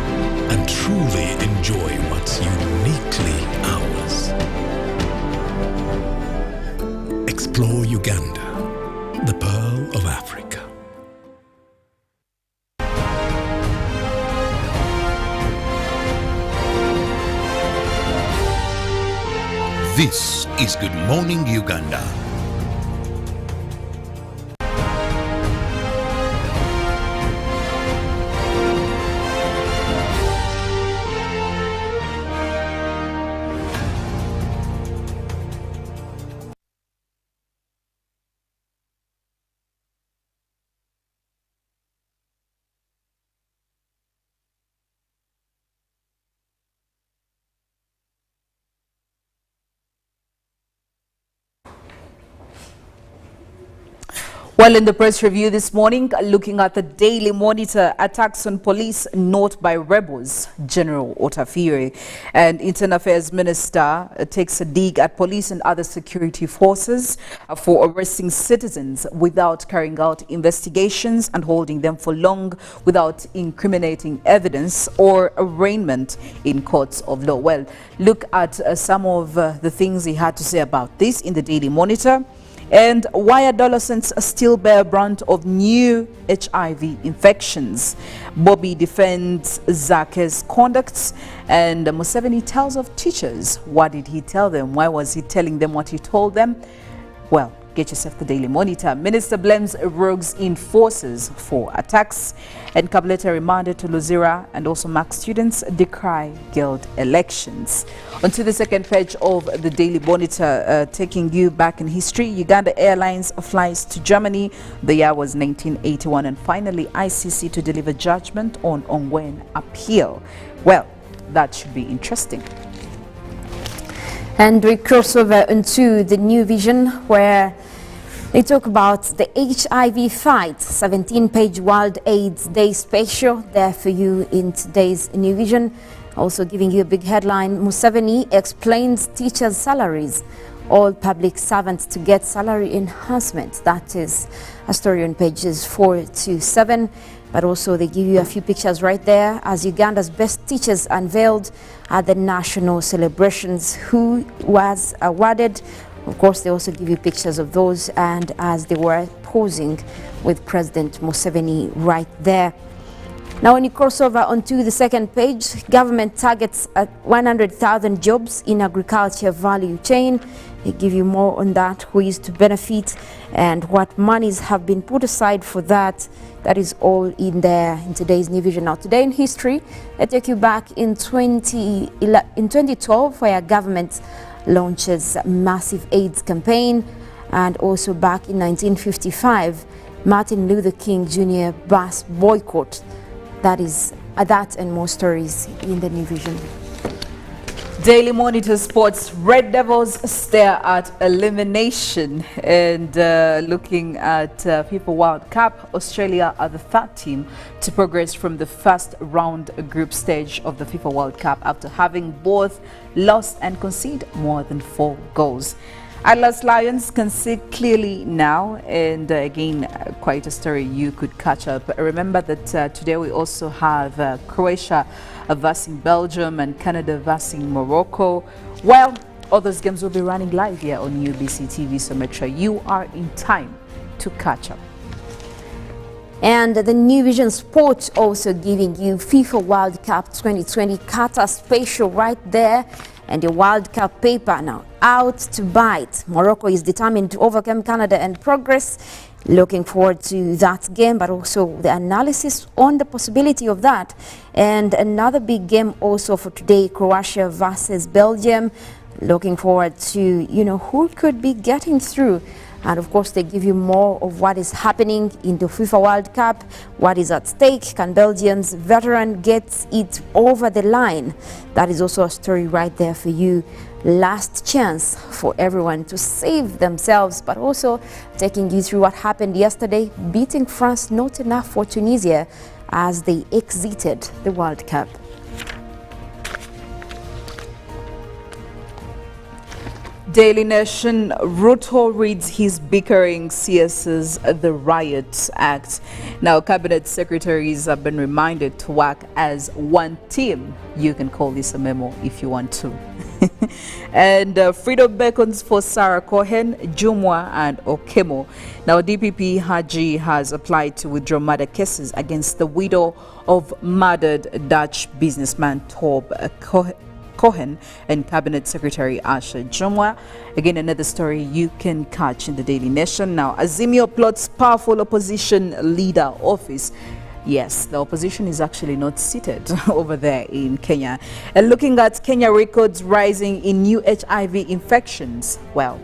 and truly enjoy what's uniquely ours. Explore Uganda, the pearl of Africa. This is Good Morning Uganda. Well, in the press review this morning, looking at the Daily Monitor, attacks on police not by rebels, General Otafiore, and Internal Affairs Minister takes a dig at police and other security forces for arresting citizens without carrying out investigations and holding them for long without incriminating evidence or arraignment in courts of law. Well, look at some of the things he had to say about this in the Daily Monitor. And why adolescents still bear brunt of new HIV infections. Bobby defends Zake's conduct, and Museveni tells of teachers. What did he tell them? Why was he telling them what he told them? Well, get yourself the Daily Monitor. Minister blames rogues in forces for attacks, and Kabuleta remanded to Luzira, and also MAC students decry guild elections. Onto the second page of the Daily Monitor, taking you back in history. Uganda Airlines flies to Germany. The year was 1981, and finally ICC to deliver judgment on Ongwen appeal. Well, that should be interesting. And we cross over into the New Vision, where they talk about the HIV fight. 17-page World AIDS Day special there for you in today's New Vision. Also giving you a big headline, Museveni explains teachers' salaries. All public servants to get salary enhancement. That is a story on pages 4 to 7. But also they give you a few pictures right there as Uganda's best teachers unveiled at the national celebrations who was awarded. Of course, they also give you pictures of those and as they were posing with President Museveni right there. Now, when you cross over onto the second page, government targets 100,000 jobs in agriculture value chain. They give you more on that, who is to benefit and what monies have been put aside for that. That is all in there in today's New Vision. Now, today in history, I take you back in 2012, where government launches a massive AIDS campaign, and also back in 1955, Martin Luther King Jr. bus boycott. That is that and more stories in the New Vision. Daily Monitor Sports. Red Devils stare at elimination. And looking at FIFA World Cup, Australia are the third team to progress from the first round group stage of the FIFA World Cup after having both lost and conceded more than 4 goals. Atlas Lions can see clearly now, and again, quite a story you could catch up. Remember that today we also have Croatia versus Belgium and Canada versus Morocco. Well, all those games will be running live here on UBC TV, so make sure you are in time to catch up. And the New Vision Sport also giving you FIFA World Cup 2020 Qatar special right there. And the World Cup paper now out to bite. Morocco is determined to overcome Canada and progress. Looking forward to that game, but also the analysis on the possibility of that. And another big game also for today, Croatia versus Belgium. Looking forward to, you know, who could be getting through. And of course, they give you more of what is happening in the FIFA World Cup, what is at stake. Can Belgium's veteran get it over the line? That is also a story right there for you. Last chance for everyone to save themselves, but also taking you through what happened yesterday, beating France, not enough for Tunisia as they exited the World Cup. Daily Nation. Ruto reads his bickering CS's The Riots Act. Now, cabinet secretaries have been reminded to work as one team. You can call this a memo if you want to. And freedom beckons for Sarah Cohen, Jumwa and Okemo. Now, DPP Haji has applied to withdraw murder cases against the widow of murdered Dutch businessman Tob Cohen and Cabinet Secretary Asha Jumwa. Again, another story you can catch in the Daily Nation. Now, Azimio plots powerful opposition leader office. Yes, the opposition is actually not seated over there in Kenya. And looking at Kenya records rising in new HIV infections, well,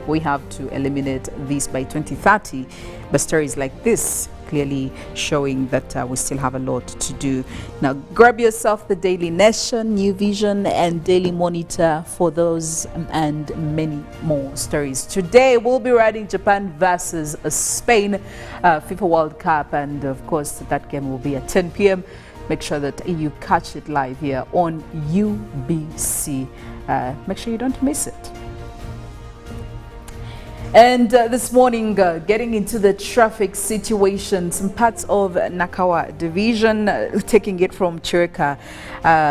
we have to eliminate this by 2030. But stories like this clearly showing that we still have a lot to do. Now, grab yourself the Daily Nation, New Vision, and Daily Monitor for those and many more stories. Today, we'll be riding Japan versus Spain, FIFA World Cup, and of course, that game will be at 10 p.m. Make sure that you catch it live here on UBC. Make sure you don't miss it. And this morning, getting into the traffic situation, some parts of Nakawa Division, taking it from Chireka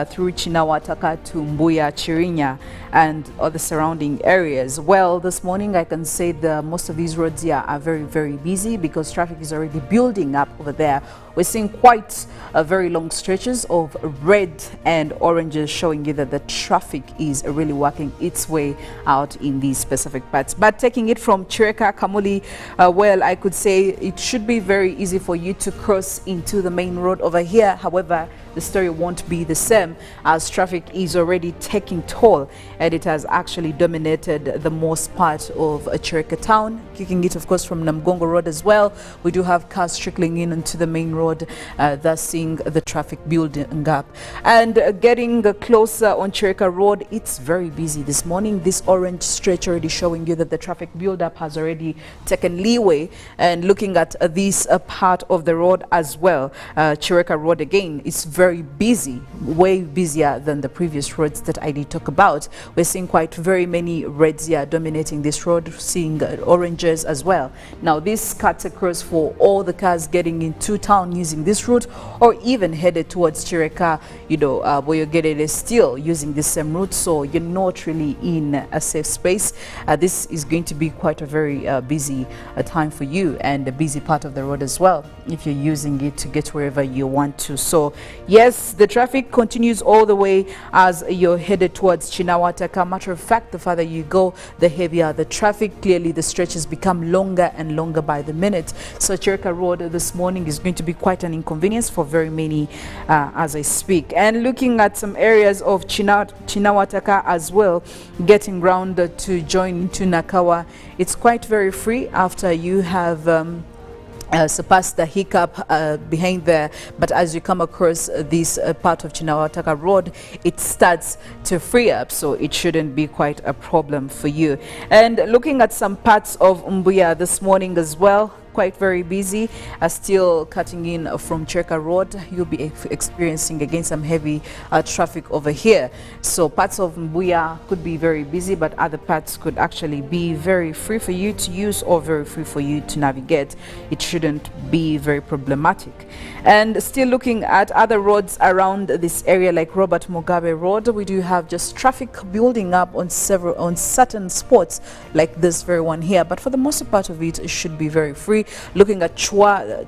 through Chinawataka to Mbuya, Chirinya, and other surrounding areas. Well, this morning I can say that most of these roads here are very, very busy because traffic is already building up over there. We're seeing quite very long stretches of red and oranges showing you that the traffic is really working its way out in these specific parts. But taking it from Chireka, Kamuli, well, I could say it should be very easy for you to cross into the main road over here. However, the story won't be the same as traffic is already taking toll, and it has actually dominated the most part of Chireka town, kicking it of course from Namgongo Road as well. We do have cars trickling in onto the main road, thus seeing the traffic building up. And getting closer on Chireka Road, it's very busy this morning. This orange stretch already showing you that the traffic build-up has already taken leeway. And looking at this part of the road as well, Chireka Road again is very busy, way busier than the previous roads that I did talk about. We're seeing quite very many reds here dominating this road, seeing oranges as well. Now this cuts across for all the cars getting into town using this route, or even headed towards Chireka, you know, where you're getting still using the same route, so you're not really in a safe space. This is going to be quite a very busy time for you, and a busy part of the road as well if you're using it to get wherever you want to. So yes, the traffic continues all the way as you're headed towards Chinawataka. Matter of fact, the farther you go, the heavier the traffic. Clearly, the stretches become longer and longer by the minute. So Chirika Road this morning is going to be quite an inconvenience for very many as I speak. And looking at some areas of Chinawataka as well, getting round to join into Nakawa, it's quite very free after you have surpassed the hiccup behind there, but as you come across this part of Chinawataka Road, it starts to free up, so it shouldn't be quite a problem for you. And looking at some parts of Mbuya this morning as well, quite very busy, still cutting in from Chirika Road. You'll be experiencing again some heavy traffic over here. So parts of Mbuya could be very busy, but other parts could actually be very free for you to use or very free for you to navigate. It shouldn't be very problematic. And still looking at other roads around this area like Robert Mugabe Road, we do have just traffic building up on certain spots like this very one here, but for the most part of it should be very free. Looking at Chua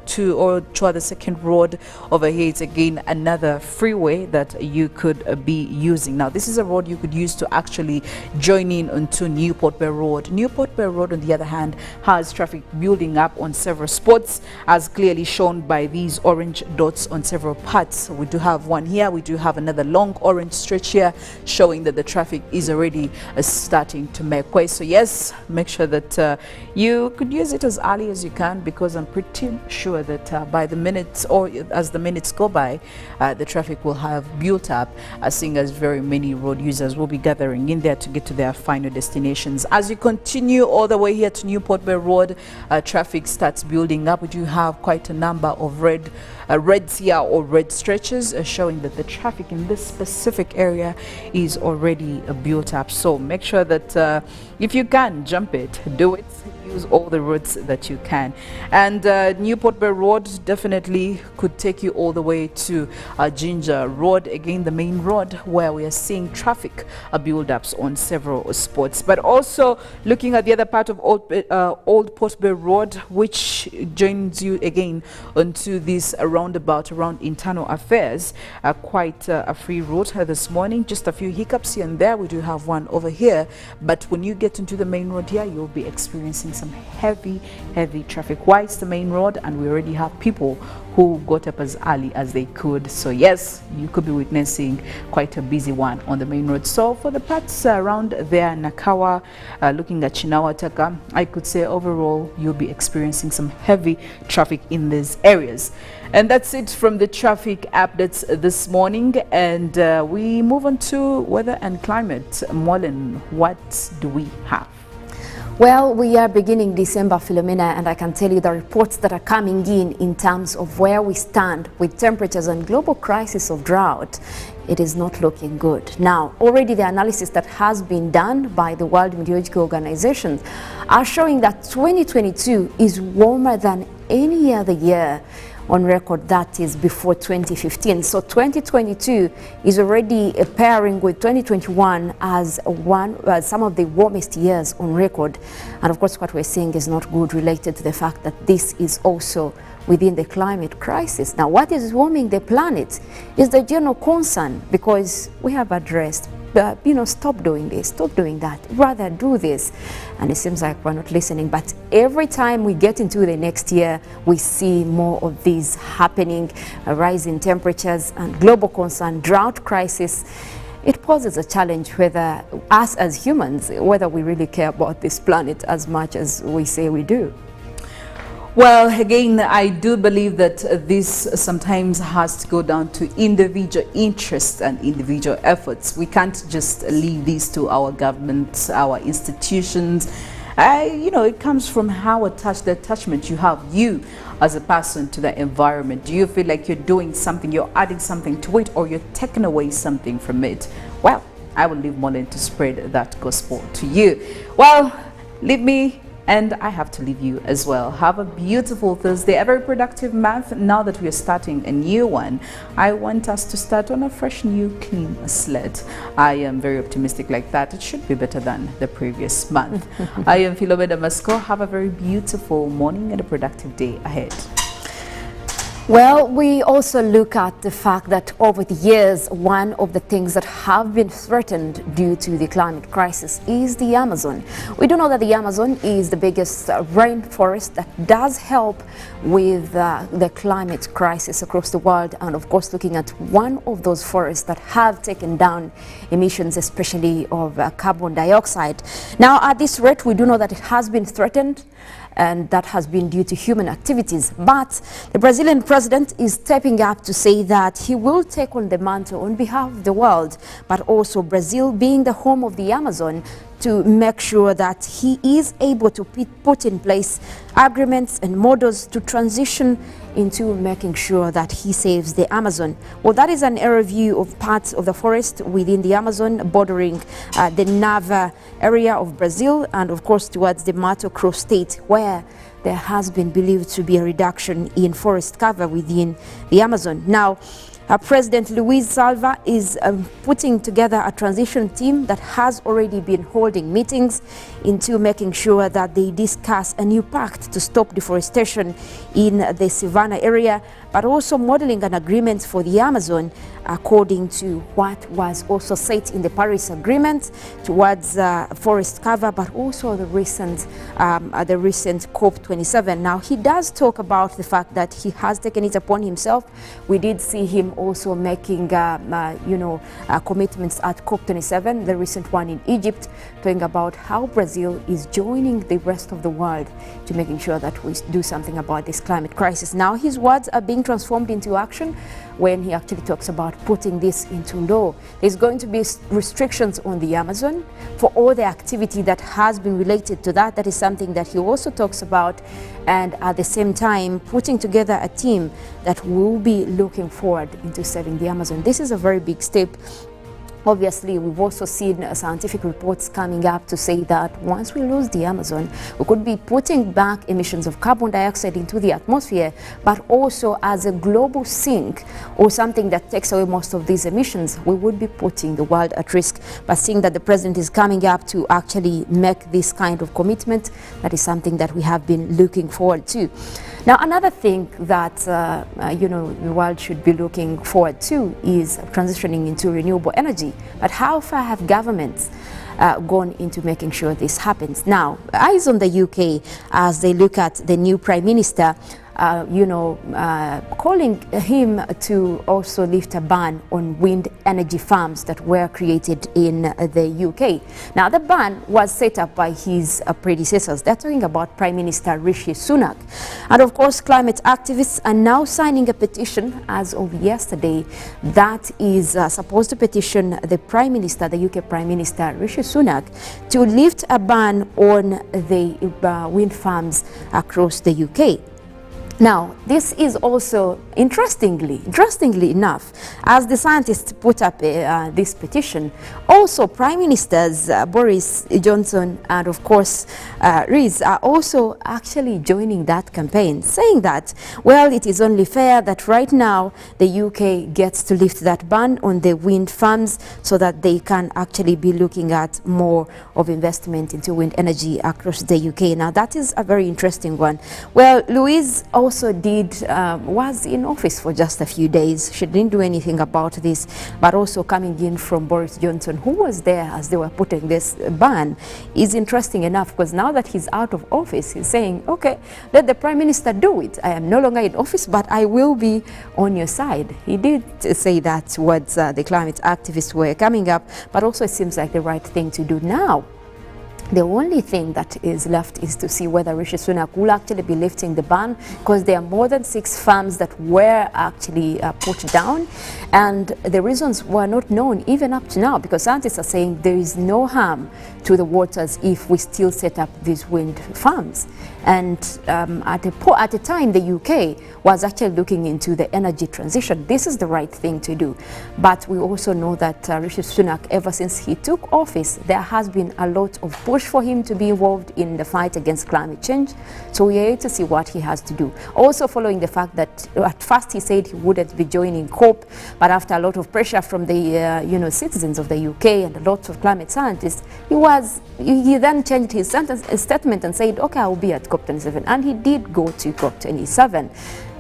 the second road over here, it's again another freeway that you could be using. Now this is a road you could use to actually join in onto Newport Bay Road. Newport Bay Road, on the other hand, has traffic building up on several spots, as clearly shown by these orange dots on several parts. We do have one here, we do have another long orange stretch here showing that the traffic is already starting to make way. So yes, make sure that you could use it as early as you can, because I'm pretty sure that by the minutes, or as the minutes go by, the traffic will have built up, seeing as very many road users will be gathering in there to get to their final destinations. As you continue all the way here to Newport Bay Road, traffic starts building up. We do have quite a number of reds here, or red stretches, showing that the traffic in this specific area is already built up. So make sure that if you can jump it, do it. Use all the roads that you can. And Newport Bay Road definitely could take you all the way to Ginger Road, again the main road, where we are seeing traffic build-ups on several spots. But also looking at the other part of Old Port Bay Road, which joins you again onto this roundabout around internal affairs, quite a free route this morning. Just a few hiccups here and there. We do have one over here, but when you get into the main road here, you'll be experiencing some heavy traffic. Why it's the main road, and we already have people who got up as early as they could. So yes, you could be witnessing quite a busy one on the main road. So for the parts around there, Nakawa, looking at Chinawataka, I could say overall you'll be experiencing some heavy traffic in these areas. And that's it from the traffic updates this morning, and we move on to weather and climate. Mollen, what do we have? Well, we are beginning December, Philomena, and I can tell you the reports that are coming in terms of where we stand with temperatures and global crisis of drought. It is not looking good. Now, already the analysis that has been done by the World Meteorological Organization are showing that 2022 is warmer than any other year on record, that is before 2015. So 2022 is already pairing with 2021 as some of the warmest years on record. And of course, what we're seeing is not good, related to the fact that this is also within the climate crisis. Now, what is warming the planet is the general concern, because we have addressed, stop doing this, stop doing that, rather do this. And it seems like we're not listening. But every time we get into the next year, we see more of these happening, a rise in temperatures and global concern, drought crisis. It poses a challenge whether us as humans, whether we really care about this planet as much as we say we do. Well, again, I do believe that this sometimes has to go down to individual interests and individual efforts. We can't just leave these to our governments, our institutions. It comes from how the attachment you have, you as a person, to the environment. Do you feel like you're doing something, you're adding something to it, or you're taking away something from it? Well, I will leave Mollen to spread that gospel to you. Well, leave me, and I have to leave you as well. Have a beautiful Thursday, a very productive month. Now that we are starting a new one, I want us to start on a fresh, new, clean slate. I am very optimistic like that. It should be better than the previous month. I am Philomena. Have a very beautiful morning and a productive day ahead. Well, we also look at the fact that over the years, one of the things that have been threatened due to the climate crisis is the Amazon. We do know that the Amazon is the biggest rainforest that does help with the climate crisis across the world, and of course looking at one of those forests that have taken down emissions, especially of carbon dioxide. Now, at this rate, we do know that it has been threatened, and that has been due to human activities. But the Brazilian president is stepping up to say that he will take on the mantle on behalf of the world, but also Brazil being the home of the Amazon, to make sure that he is able to put in place agreements and models to transition into making sure that he saves the Amazon. Well, that is an aerial view of parts of the forest within the Amazon bordering the Nava area of Brazil, and of course towards the Mato Grosso state, where there has been believed to be a reduction in forest cover within the Amazon. Now, President Luiz Salva is putting together a transition team that has already been holding meetings into making sure that they discuss a new pact to stop deforestation in the Savannah area, but also modeling an agreement for the Amazon according to what was also set in the Paris Agreement towards forest cover, but also the recent COP27. Now, he does talk about the fact that he has taken it upon himself. We did see him also making, commitments at COP27, the recent one in Egypt, talking about how Brazil is joining the rest of the world to making sure that we do something about this climate crisis. Now, his words are being transformed into action when he actually talks about putting this into law. There's going to be restrictions on the Amazon for all the activity that has been related to that. That is something that he also talks about, and at the same time putting together a team that will be looking forward into saving the Amazon. This is a very big step. Obviously, we've also seen scientific reports coming up to say that once we lose the Amazon, we could be putting back emissions of carbon dioxide into the atmosphere, but also as a global sink or something that takes away most of these emissions, we would be putting the world at risk. But seeing that the president is coming up to actually make this kind of commitment, that is something that we have been looking forward to. Now, another thing that the world should be looking forward to is transitioning into renewable energy. But how far have governments gone into making sure this happens? Now, eyes on the UK as they look at the new Prime Minister, calling him to also lift a ban on wind energy farms that were created in the UK. Now, the ban was set up by his predecessors. They're talking about Prime Minister Rishi Sunak. And of course, climate activists are now signing a petition as of yesterday that is supposed to petition the Prime Minister, the UK Prime Minister Rishi Sunak, to lift a ban on the wind farms across the UK. Now, this is also interestingly enough, as the scientists put up this petition, also Prime Ministers Boris Johnson and of course Rees are also actually joining that campaign, saying that, well, it is only fair that right now the UK gets to lift that ban on the wind farms so that they can actually be looking at more of investment into wind energy across the UK. Now, that is a very interesting one. Well, Louise also was in office for just a few days. She didn't do anything about this, but also coming in from Boris Johnson, who was there as they were putting this ban, is interesting enough, because now that he's out of office, he's saying, okay, let the Prime Minister do it. I am no longer in office, but I will be on your side. He did say that towards the climate activists were coming up, but also it seems like the right thing to do now. The only thing that is left is to see whether Rishi Sunak will actually be lifting the ban, because there are more than 6 farms that were actually put down, and the reasons were not known even up to now, because scientists are saying there is no harm to the waters if we still set up these wind farms. And at a time, the UK was actually looking into the energy transition. This is the right thing to do. But we also know that Rishi Sunak, ever since he took office, there has been a lot of push for him to be involved in the fight against climate change. So we are here to see what he has to do. Also following the fact that at first he said he wouldn't be joining COP, but after a lot of pressure from the citizens of the UK and a lot of climate scientists, he then changed his statement and said, okay, I will be at COP27, and he did go to COP27.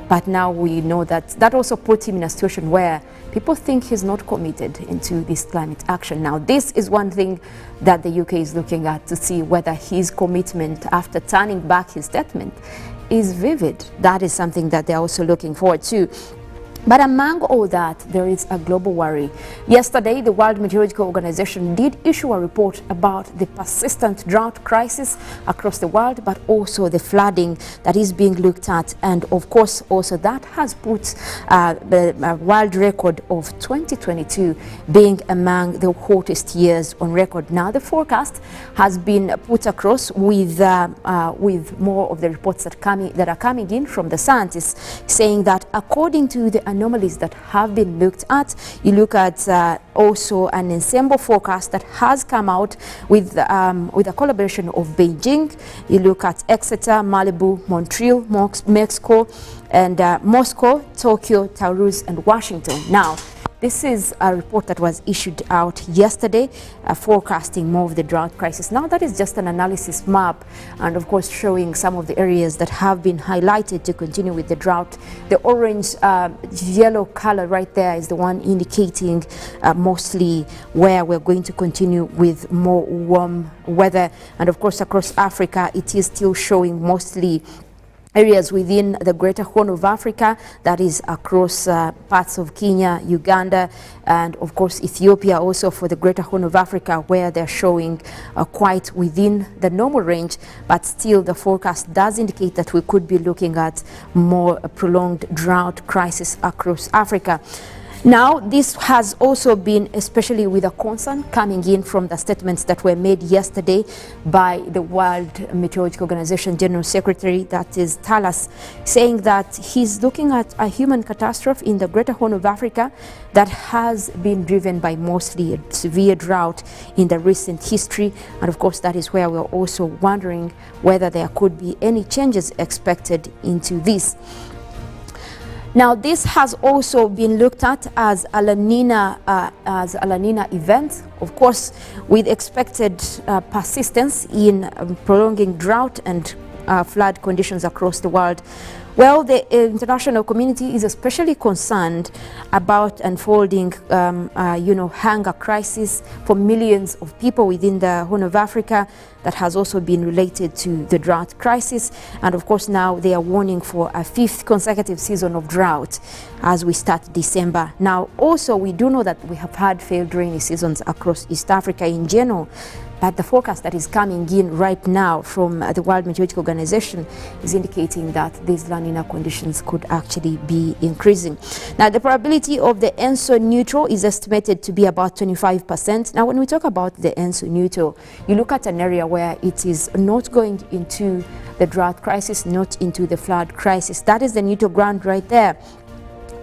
But now we know that that also puts him in a situation where people think he's not committed into this climate action. Now, this is one thing that the UK is looking at to see whether his commitment after turning back his statement is vivid. That is something that they're also looking forward to. But among all that, there is a global worry. Yesterday, the World Meteorological Organization did issue a report about the persistent drought crisis across the world, but also the flooding that is being looked at. And of course, also that has put the world record of 2022 being among the hottest years on record. Now, the forecast has been put across with more of the reports that are coming in from the scientists, saying that according to the anomalies that have been looked at, you look at also an ensemble forecast that has come out with a collaboration of Beijing. You look at Exeter, Malibu, Montreal, Mexico, and Moscow, Tokyo, Toulouse, and Washington. Now, this is a report that was issued out yesterday, forecasting more of the drought crisis. Now, that is just an analysis map, and of course showing some of the areas that have been highlighted to continue with the drought. The orange yellow color right there is the one indicating mostly where we're going to continue with more warm weather. And of course across Africa, it is still showing mostly areas within the Greater Horn of Africa, that is across parts of Kenya, Uganda, and of course Ethiopia also for the Greater Horn of Africa, where they're showing quite within the normal range, but still the forecast does indicate that we could be looking at more prolonged drought crisis across Africa. Now, this has also been, especially with a concern coming in from the statements that were made yesterday by the World Meteorological Organization General Secretary, that is Talas, saying that he's looking at a human catastrophe in the Greater Horn of Africa that has been driven by mostly a severe drought in the recent history. And of course, that is where we're also wondering whether there could be any changes expected into this. Now, this has also been looked at as a La Nina event, of course, with expected persistence in prolonging drought and flood conditions across the world. Well, the international community is especially concerned about unfolding, hunger crisis for millions of people within the Horn of Africa that has also been related to the drought crisis. And of course, now they are warning for a 5th consecutive season of drought as we start December. Now, also, we do know that we have had failed rainy seasons across East Africa in general. But the forecast that is coming in right now from the World Meteorological Organization is indicating that these La Nina conditions could actually be increasing. Now, the probability of the ENSO neutral is estimated to be about 25%. Now, when we talk about the ENSO neutral, you look at an area where it is not going into the drought crisis, not into the flood crisis. That is the neutral ground right there.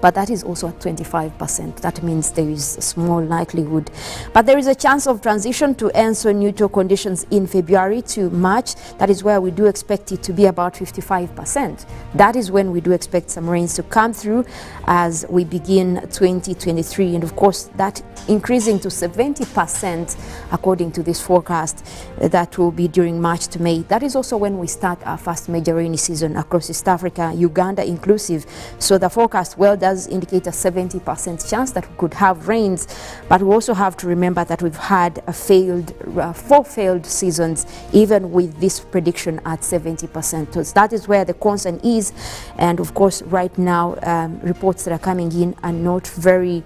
But that is also at 25%. That means there is a small likelihood. But there is a chance of transition to ENSO neutral conditions in February to March. That is where we do expect it to be about 55%. That is when we do expect some rains to come through as we begin 2023. And of course, that increasing to 70% according to this forecast, that will be during March to May. That is also when we start our first major rainy season across East Africa, Uganda inclusive. So the forecast does indicate a 70% chance that we could have rains, but we also have to remember that we've had a 4 failed seasons, even with this prediction at 70%. So that is where the concern is. And of course, right now, reports that are coming in are not very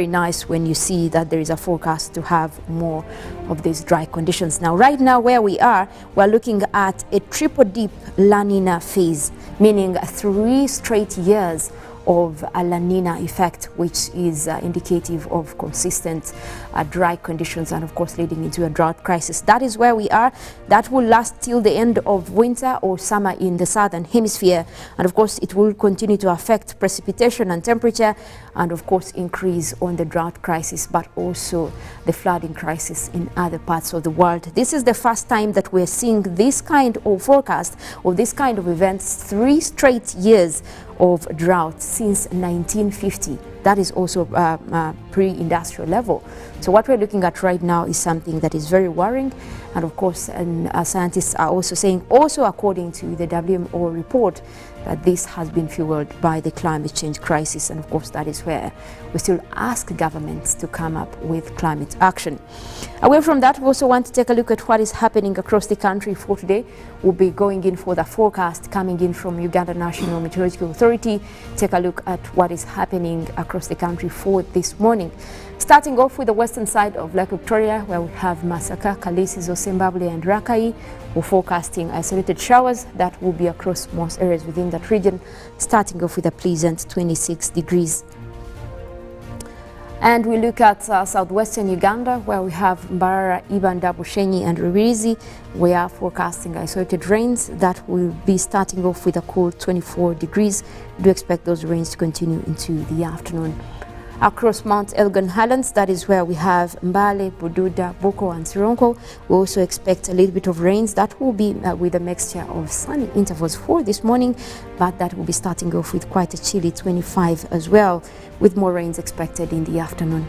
nice when you see that there is a forecast to have more of these dry conditions. Now, right now where we are, we're looking at a triple dip La Nina phase, meaning 3 straight years of a La Nina effect, which is indicative of consistent dry conditions and of course leading into a drought crisis. That is where we are. That will last till the end of winter or summer in the southern hemisphere. And of course it will continue to affect precipitation and temperature, and of course increase on the drought crisis, but also the flooding crisis in other parts of the world. This is the first time that we're seeing this kind of forecast or this kind of events, 3 straight years of drought since 1950. that is also pre-industrial level. So what we're looking at right now is something that is very worrying. And of course, scientists are also saying, also according to the WMO report, that this has been fueled by the climate change crisis. And of course, that is where we still ask governments to come up with climate action. Away from that, we also want to take a look at what is happening across the country for today. We'll be going in for the forecast coming in from Uganda National Meteorological Authority. Take a look at what is happening across the country for this morning. Starting off with the western side of Lake Victoria, where we have Masaka, Kalisizo, Zimbabwe and Rakai. We're forecasting isolated showers that will be across most areas within that region, starting off with a pleasant 26 degrees. And we look at southwestern Uganda, where we have Mbarara, Ibanda, Bushenyi and Rubirizi. We are forecasting isolated rains that will be starting off with a cool 24 degrees. We do expect those rains to continue into the afternoon. Across Mount Elgon Highlands, that is where we have Mbale, Bududa, Boko and Sironko. We also expect a little bit of rains that will be with a mixture of sunny intervals for this morning, but that will be starting off with quite a chilly 25 as well, with more rains expected in the afternoon.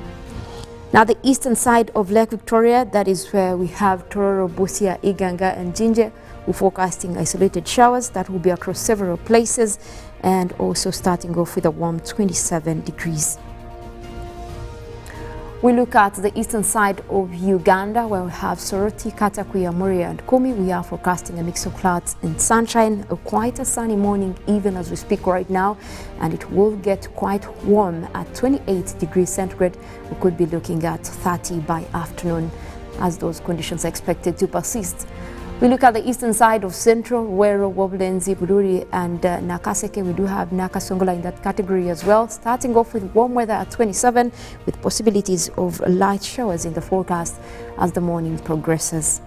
Now the eastern side of Lake Victoria, that is where we have Tororo, Busia, Iganga and Jinja. We're forecasting isolated showers that will be across several places and also starting off with a warm 27 degrees. We look at the eastern side of Uganda, where we have Soroti, Katakuya, Muria and Kumi. We are forecasting a mix of clouds and sunshine, quite a sunny morning even as we speak right now, and it will get quite warm at 28 degrees centigrade. We could be looking at 30 by afternoon as those conditions are expected to persist. We look at the eastern side of Central, Wero, Woblenzi, Buduri and Nakaseke. We do have Nakasongola in that category as well, starting off with warm weather at 27 with possibilities of light showers in the forecast as the morning progresses.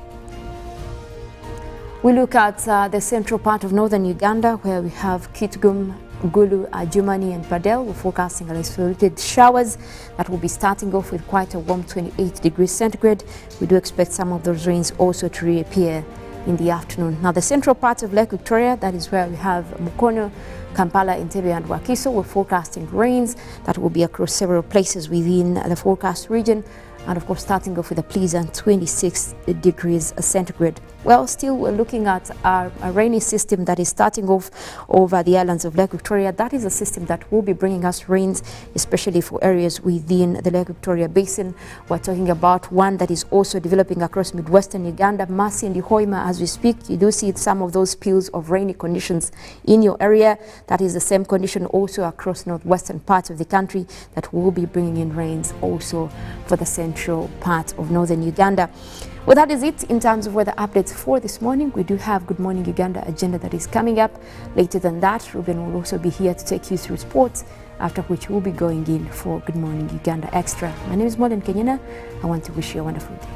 We look at the central part of northern Uganda, where we have Kitgum, Gulu, Adjumani and Padel. We're forecasting isolated showers that will be starting off with quite a warm 28 degrees centigrade. We do expect some of those rains also to reappear in the afternoon. Now the central part of Lake Victoria, that is where we have Mukono, Kampala, Entebbe and Wakiso. We're forecasting rains that will be across several places within the forecast region, and of course starting off with a pleasant 26 degrees centigrade. Well, still we're looking at a rainy system that is starting off over the islands of Lake Victoria. That is a system that will be bringing us rains, especially for areas within the Lake Victoria Basin. We're talking about one that is also developing across Midwestern Uganda, Masi and Hoima. As we speak, you do see some of those spills of rainy conditions in your area. That is the same condition also across northwestern parts of the country that will be bringing in rains also for the central part of northern Uganda. Well, that is it in terms of weather updates for this morning. We do have Good Morning Uganda agenda that is coming up. Later than that, Ruben will also be here to take you through sports, after which we'll be going in for Good Morning Uganda Extra. My name is Mollen, Kenyena. I want to wish you a wonderful day.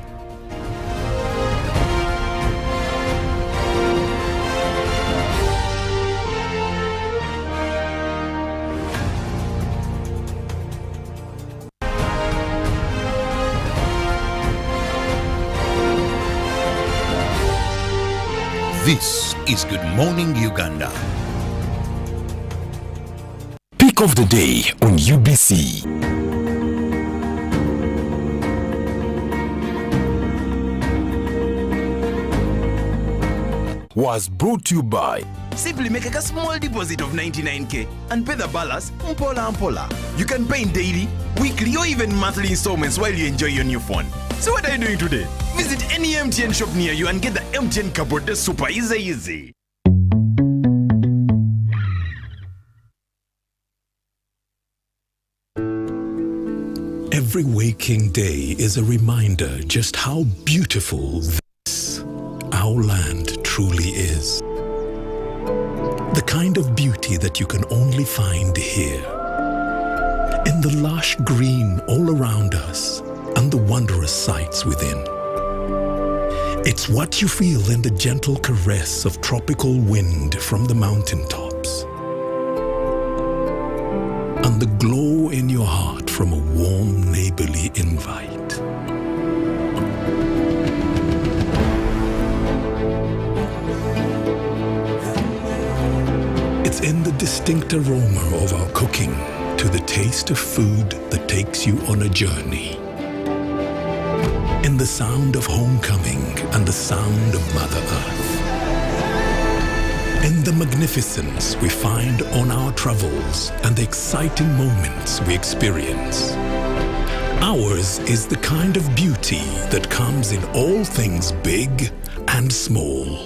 This is Good Morning Uganda. Pick of the day on UBC. Was brought to you by Simply make a small deposit of 99k and pay the balance mpola. You can pay in daily, weekly or even monthly installments while you enjoy your new phone. So what are you doing today? Visit any MTN shop near you and get the MTN cupboard. That's super easy. Every waking day is a reminder just how beautiful this, our land, truly is. The kind of beauty that you can only find here. In the lush green all around us and the wondrous sights within. It's what you feel in the gentle caress of tropical wind from the mountaintops. And the glow in your heart from a warm neighborly invite. It's in the distinct aroma of our cooking to to the taste of food that takes you on a journey. In the sound of homecoming and the sound of Mother Earth. In the magnificence we find on our travels and the exciting moments we experience. Ours is the kind of beauty that comes in all things big and small.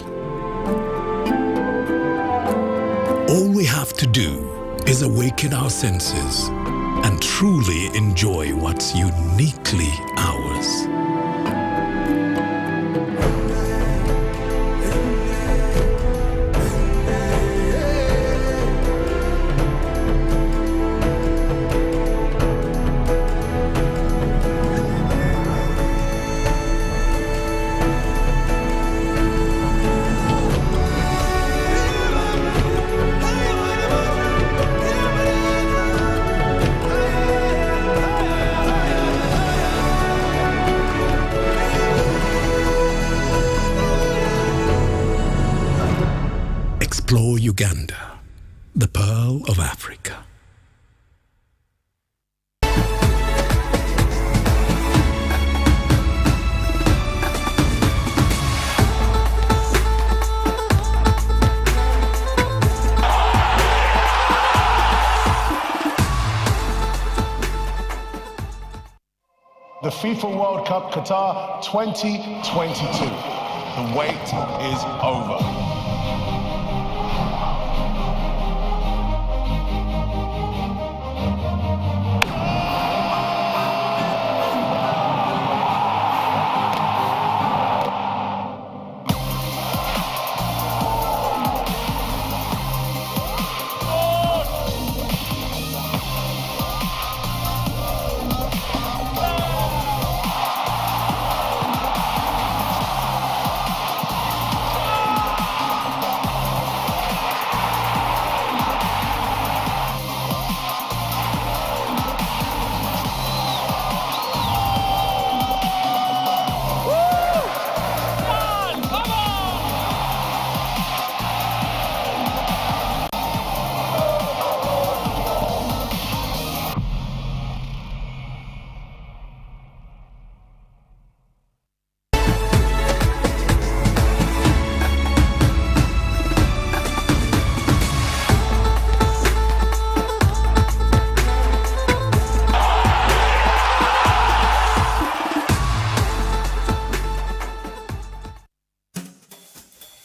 All we have to do is awaken our senses and truly enjoy what's uniquely ours. Explore Uganda, the pearl of Africa. The FIFA World Cup Qatar 2022. The wait is over.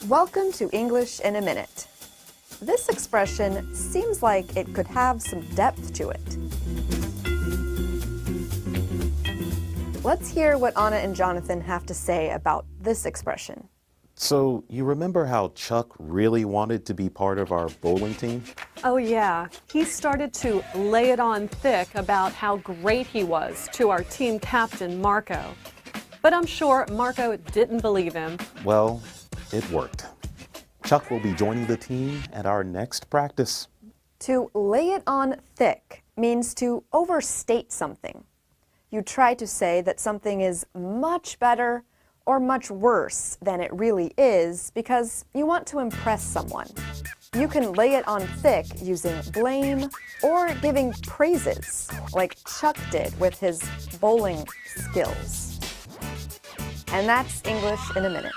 Welcome to English in a Minute. This expression seems like it could have some depth to it. Let's hear what Anna and Jonathan have to say about this expression. So, you remember how Chuck really wanted to be part of our bowling team? Oh yeah, he started to lay it on thick about how great he was to our team captain, Marco. But I'm sure Marco didn't believe him. Well, it worked. Chuck will be joining the team at our next practice. To lay it on thick means to overstate something. You try to say that something is much better or much worse than it really is because you want to impress someone. You can lay it on thick using blame or giving praises, like Chuck did with his bowling skills. And that's English in a Minute.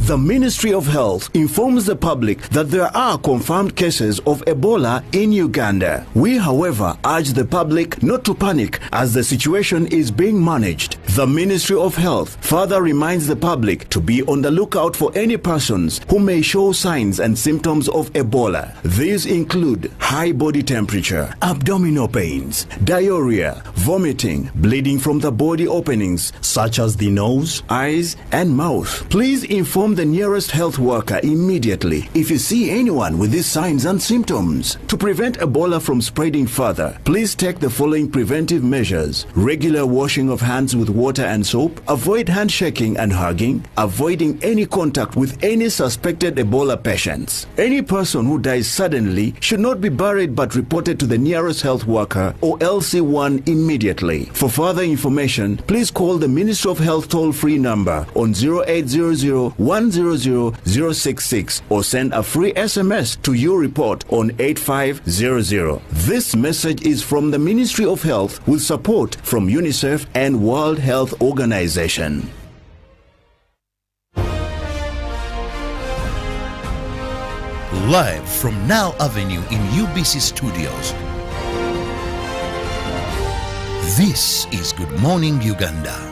The Ministry of Health informs the public that there are confirmed cases of Ebola in Uganda. We, however, urge the public not to panic as the situation is being managed. The Ministry of Health further reminds the public to be on the lookout for any persons who may show signs and symptoms of Ebola. These include high body temperature, abdominal pains, diarrhea, vomiting, bleeding from the body openings such as the nose, eyes, and mouth. Please inform the nearest health worker immediately if you see anyone with these signs and symptoms. To prevent Ebola from spreading further, please take the following preventive measures: regular washing of hands with water and soap, avoid handshaking and hugging, avoiding any contact with any suspected Ebola patients. Any person who dies suddenly should not be buried but reported to the nearest health worker or LC1 immediately. For further information, please call the Ministry of Health toll-free number on 0800 100 066 or send a free SMS to your report on 8500. This message is from the Ministry of Health with support from UNICEF and World Health Organization. Live from Now Avenue in UBC Studios, this is Good Morning Uganda.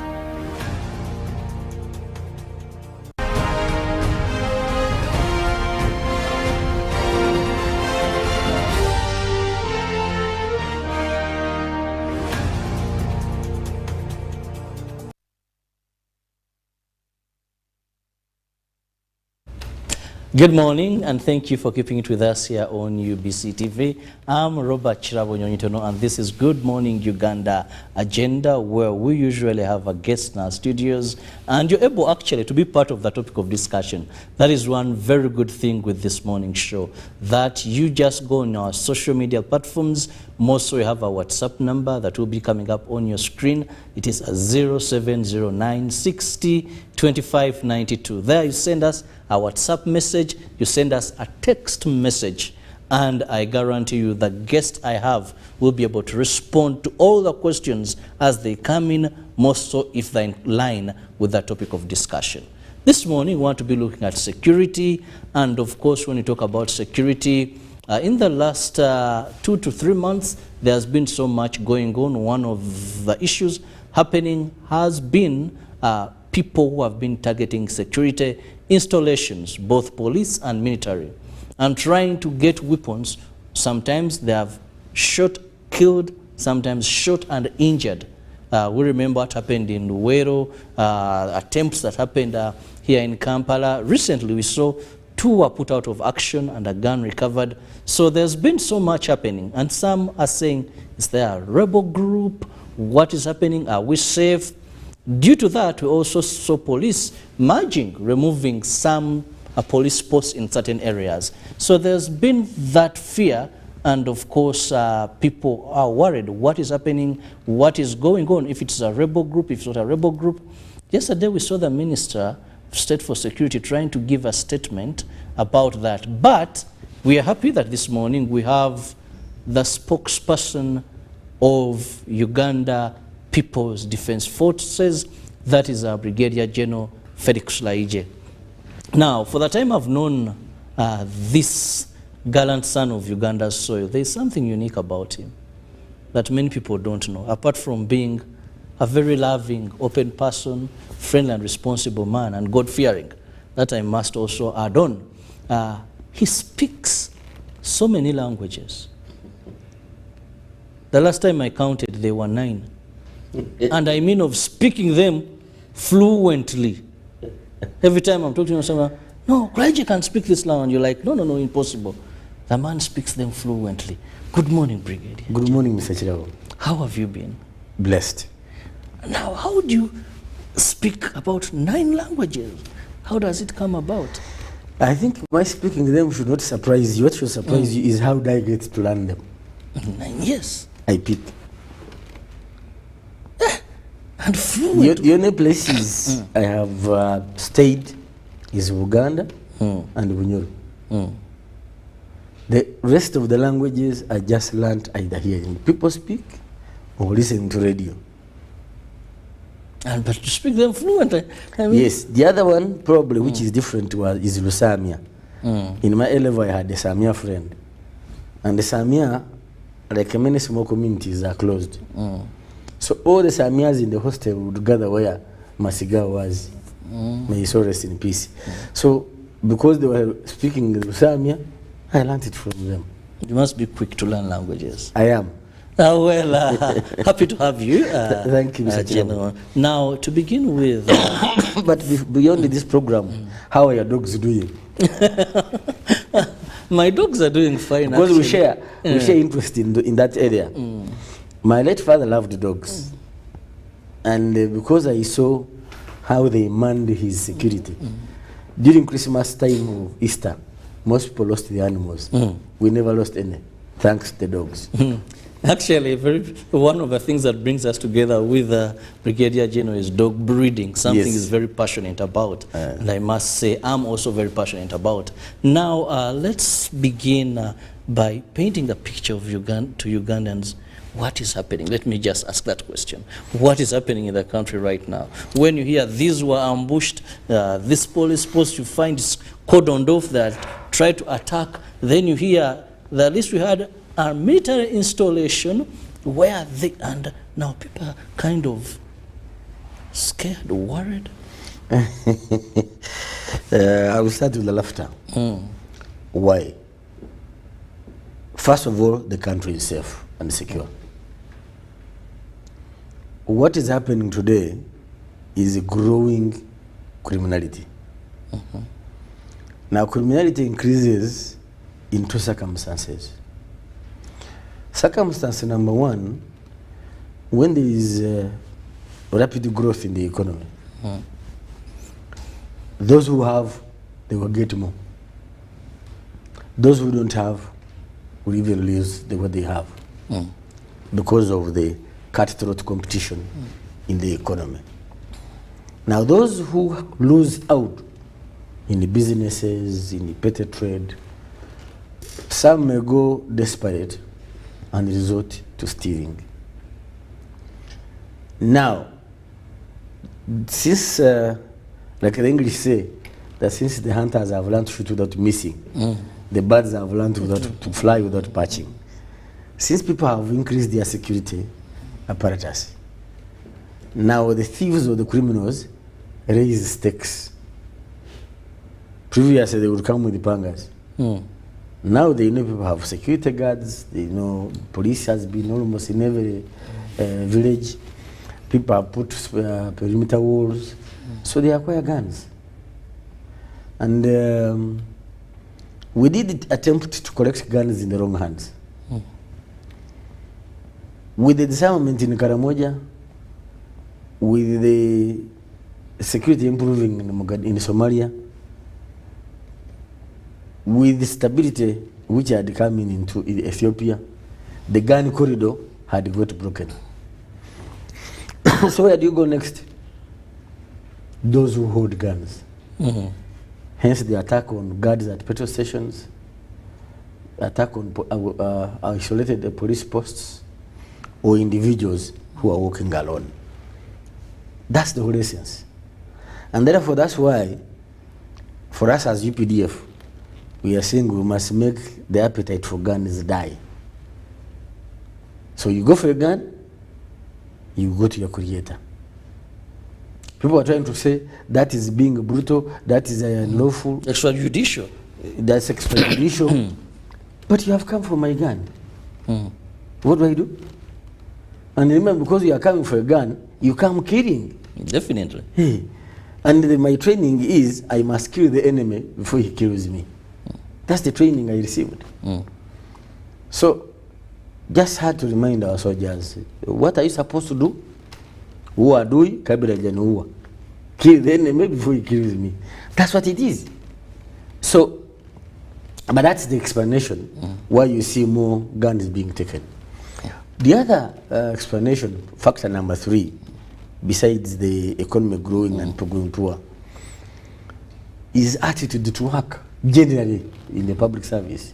Good morning, and thank you for keeping it with us here on UBC TV. I'm Robert Kirabo Nyonyintono, and this is Good Morning Uganda agenda, where we usually have a guest in our studios, and you're able actually to be part of the topic of discussion. That is one very good thing with this morning show, that you just go on our social media platforms. Most we have a WhatsApp number that will be coming up on your screen. It is 0709 60 25 92. There you send us a WhatsApp message, you send us a text message, and I guarantee you the guest I have will be able to respond to all the questions as they come in, most so if they're in line with the topic of discussion. This morning we want to be looking at security, and of course when you talk about security, in the last 2 to 3 months, there has been so much going on. One of the issues happening has been people who have been targeting security installations, both police and military, and trying to get weapons. Sometimes they have shot, killed, sometimes shot and injured. We remember what happened in Luwero, attempts that happened here in Kampala. Recently we saw 2 were put out of action and a gun recovered. So there's been so much happening, and some are saying, is there a rebel group? What is happening? Are we safe? Due to that, we also saw police merging, removing some police posts in certain areas. So there's been that fear, and of course people are worried what is happening, what is going on, if it's a rebel group, if it's not a rebel group. Yesterday we saw the Minister of State for Security trying to give a statement about that. But we are happy that this morning we have the spokesperson of Uganda People's Defense Forces, that is our Brigadier General Felix Laije. Now, for the time I've known this gallant son of Uganda's soil, there's something unique about him that many people don't know, apart from being a very loving, open person, friendly and responsible man, and God-fearing. That I must also add on. He speaks so many languages. The last time I counted, there were 9. And I mean of speaking them fluently. Every time I'm talking to someone, no, Kraiji can't speak this language. You're like, no, no, no, impossible. The man speaks them fluently. Good morning, Brigadier. Good morning, Mr. Kirabo. How have you been? Blessed. Now, how do you speak about 9 languages? How does it come about? I think my speaking them should not surprise you. What should surprise you is how do I get to learn them? 9 years. I pick. And fluent. The only places I have stayed is Uganda and Bunyoro. The rest of the languages I just learned either hearing people speak or listening to radio. And but to speak them fluently. I mean, yes, the other one probably which is different is Lusamia. In my A-level I had a Samia friend. And the Samia, like many small communities, are closed. So all the Samias in the hostel would gather where Masiga was. May he so rest in peace. So because they were speaking Lusamia, I learned it from them. You must be quick to learn languages. I am. Happy to have you. Thank you, Mr. General. Now, to begin with... but beyond this program, how are your dogs doing? My dogs are doing fine, because actually. we share interest in that area. My late father loved dogs. And because I saw how they manned his security, during Christmas time or Easter, most people lost their animals. We never lost any, thanks to the dogs. Actually, one of the things that brings us together with Brigadier General is dog breeding, something Yes. he's very passionate about. And I must say, I'm also very passionate about. Now, let's begin by painting the picture of Uganda to Ugandans. What is happening? Let me just ask that question. What is happening in the country right now? When you hear these were ambushed, this police post you find is cordoned off that tried to attack, then you hear that at least we had a military installation where and now people are kind of scared, worried. I will start with the laughter. Why? First of all, the country is safe and secure. What is happening today is a growing criminality. Now, criminality increases in two circumstances. Circumstance number one, when there is rapid growth in the economy, those who have, they will get more. Those who don't have will even lose what they have because of the cutthroat competition in the economy. Now, those who lose out in the businesses, in the petty trade, some may go desperate and resort to stealing. Now, since, like the English say, that since the hunters have learned to shoot without missing, the birds have learned to fly without patching. Since people have increased their security apparatus, now the thieves or the criminals raise stakes. Previously, they would come with the pangas. Now they know people have security guards, they know police has been almost in every village. People have put perimeter walls, so they acquire guns. And we did attempt to collect guns in the wrong hands. With the disarmament in Karamoja, with the security improving in Somalia, with the stability which had come into Ethiopia, the gun corridor had got broken. So where do you go next? Those who hold guns. Hence the attack on guards at petrol stations, attack on isolated police posts, or individuals who are walking alone. That's the whole essence. And therefore, that's why, for us as UPDF, we are saying we must make the appetite for guns die. So you go for a gun, you go to your creator. People are trying to say that is being brutal, that is unlawful. Extrajudicial. That's extrajudicial. But you have come for my gun. What do I do? And remember, because you are coming for a gun, you come killing. Definitely. Hey. And my training is I must kill the enemy before he kills me. That's the training I received. So, just had to remind our soldiers, what are you supposed to do? Uwa adui kabla hajanuua. Kill the enemy before he kills me. That's what it is. So, but that's the explanation why you see more guns being taken. The other explanation, factor number 3, besides the economy growing and going poor, is attitude to work, generally in the public service.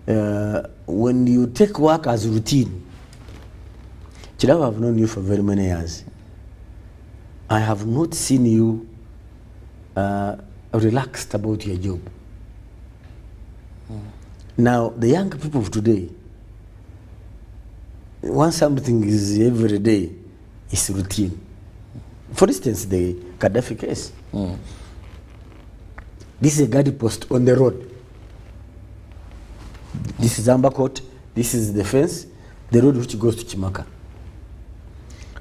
When you take work as routine, Kirabo, I've known you for very many years. I have not seen you relaxed about your job. Now, the young people of today, once something is every day, it's routine. For instance, the Gaddafi case. This is a guard post on the road. This is Amba Court, this is the fence, the road which goes to Chimaka.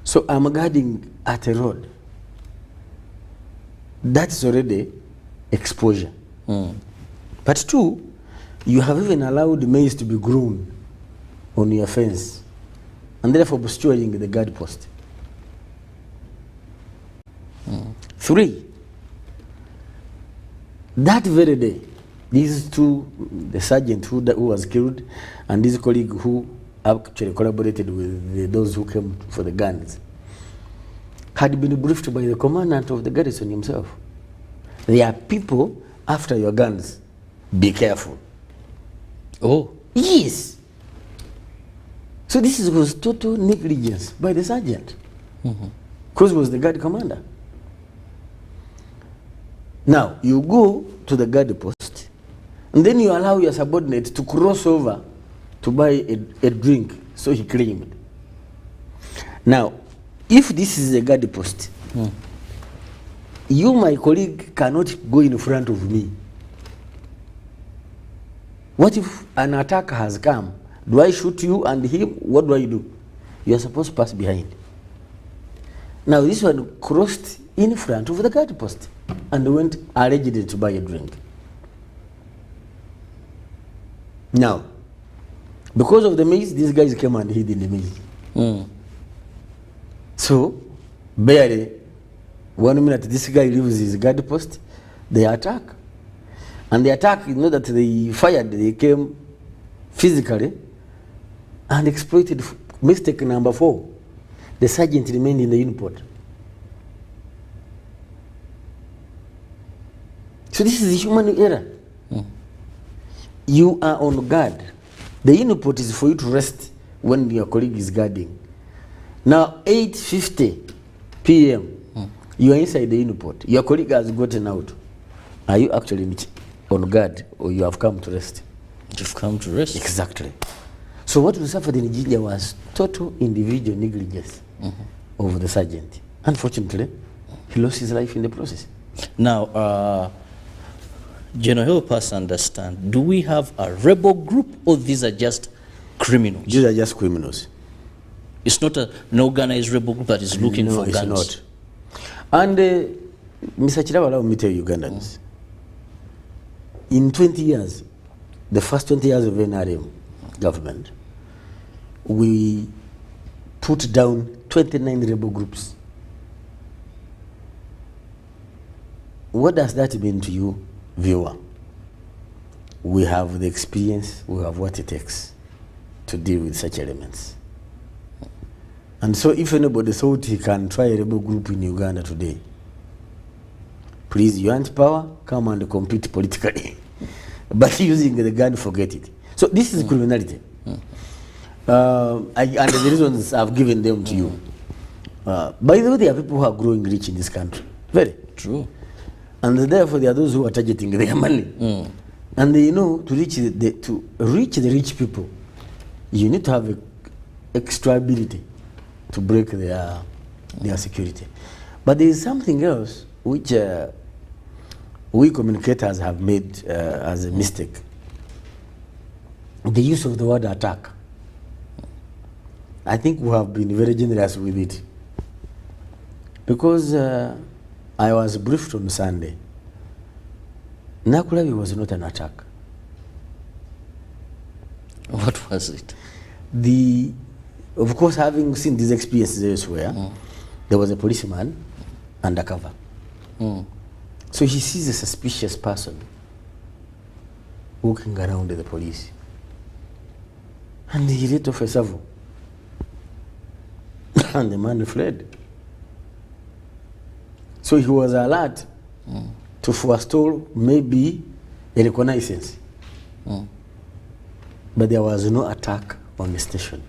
So I'm guarding at a road. That's already exposure. But 2, you have even allowed maize to be grown on your fence, and therefore obstructing the guard post. 3, that very day, these two, the sergeant who was killed and his colleague who actually collaborated with those who came for the guns, had been briefed by the commandant of the garrison himself. There are people after your guns. Be careful. Oh. Yes. So this was total negligence by the sergeant. Because he was the guard commander. Now, you go to the guard post, and then you allow your subordinate to cross over to buy a drink, so he claimed. Now, if this is a guard post, you, my colleague, cannot go in front of me. What if an attack has come? Do I shoot you and him? What do I do? You are supposed to pass behind. Now, this one crossed in front of the guard post and went allegedly to buy a drink. Now, because of the maze, these guys came and hid in the maze. So, barely 1 minute, this guy leaves his guard post, they attack. And the attack, you know that they fired, they came physically and exploited mistake number 4. The sergeant remained in the Uniport. So this is a human error. You are on guard. The Uniport is for you to rest when your colleague is guarding. Now, 8:50 p.m., you are inside the Uniport. Your colleague has gotten out. Are you actually on guard, or you have come to rest? You've come to rest. Exactly. So what we suffered in Jinja was total individual negligence of the sergeant. Unfortunately, he lost his life in the process. Now, General, help us understand. Do we have a rebel group, or these are just criminals? These are just criminals. It's not an organized rebel group that is looking for guns. No, it's not. And Mr. Kirabo, allow me to tell Ugandans, in 20 years, the first 20 years of NRM government, we put down 29 rebel groups. What does that mean to you, viewer? We have the experience, we have what it takes to deal with such elements. And so if anybody thought he can try a rebel group in Uganda today, please, you want power, come and compete politically. But using the gun, forget it. So this is criminality. And the reasons I've given them to you. By the way, there are people who are growing rich in this country. Very true. And therefore, there are those who are targeting their money. And they know to reach the rich people, you need to have extra ability to break their security. But there is something else which we communicators have made as a mistake. The use of the word attack. I think we have been very generous with it. Because I was briefed on Sunday. Nakulabi was not an attack. What was it? Of course, having seen these experiences elsewhere, there was a policeman undercover. So he sees a suspicious person walking around the police. And he let off a salvo. And the man fled. So he was alert to forestall maybe a reconnaissance. But there was no attack on the station.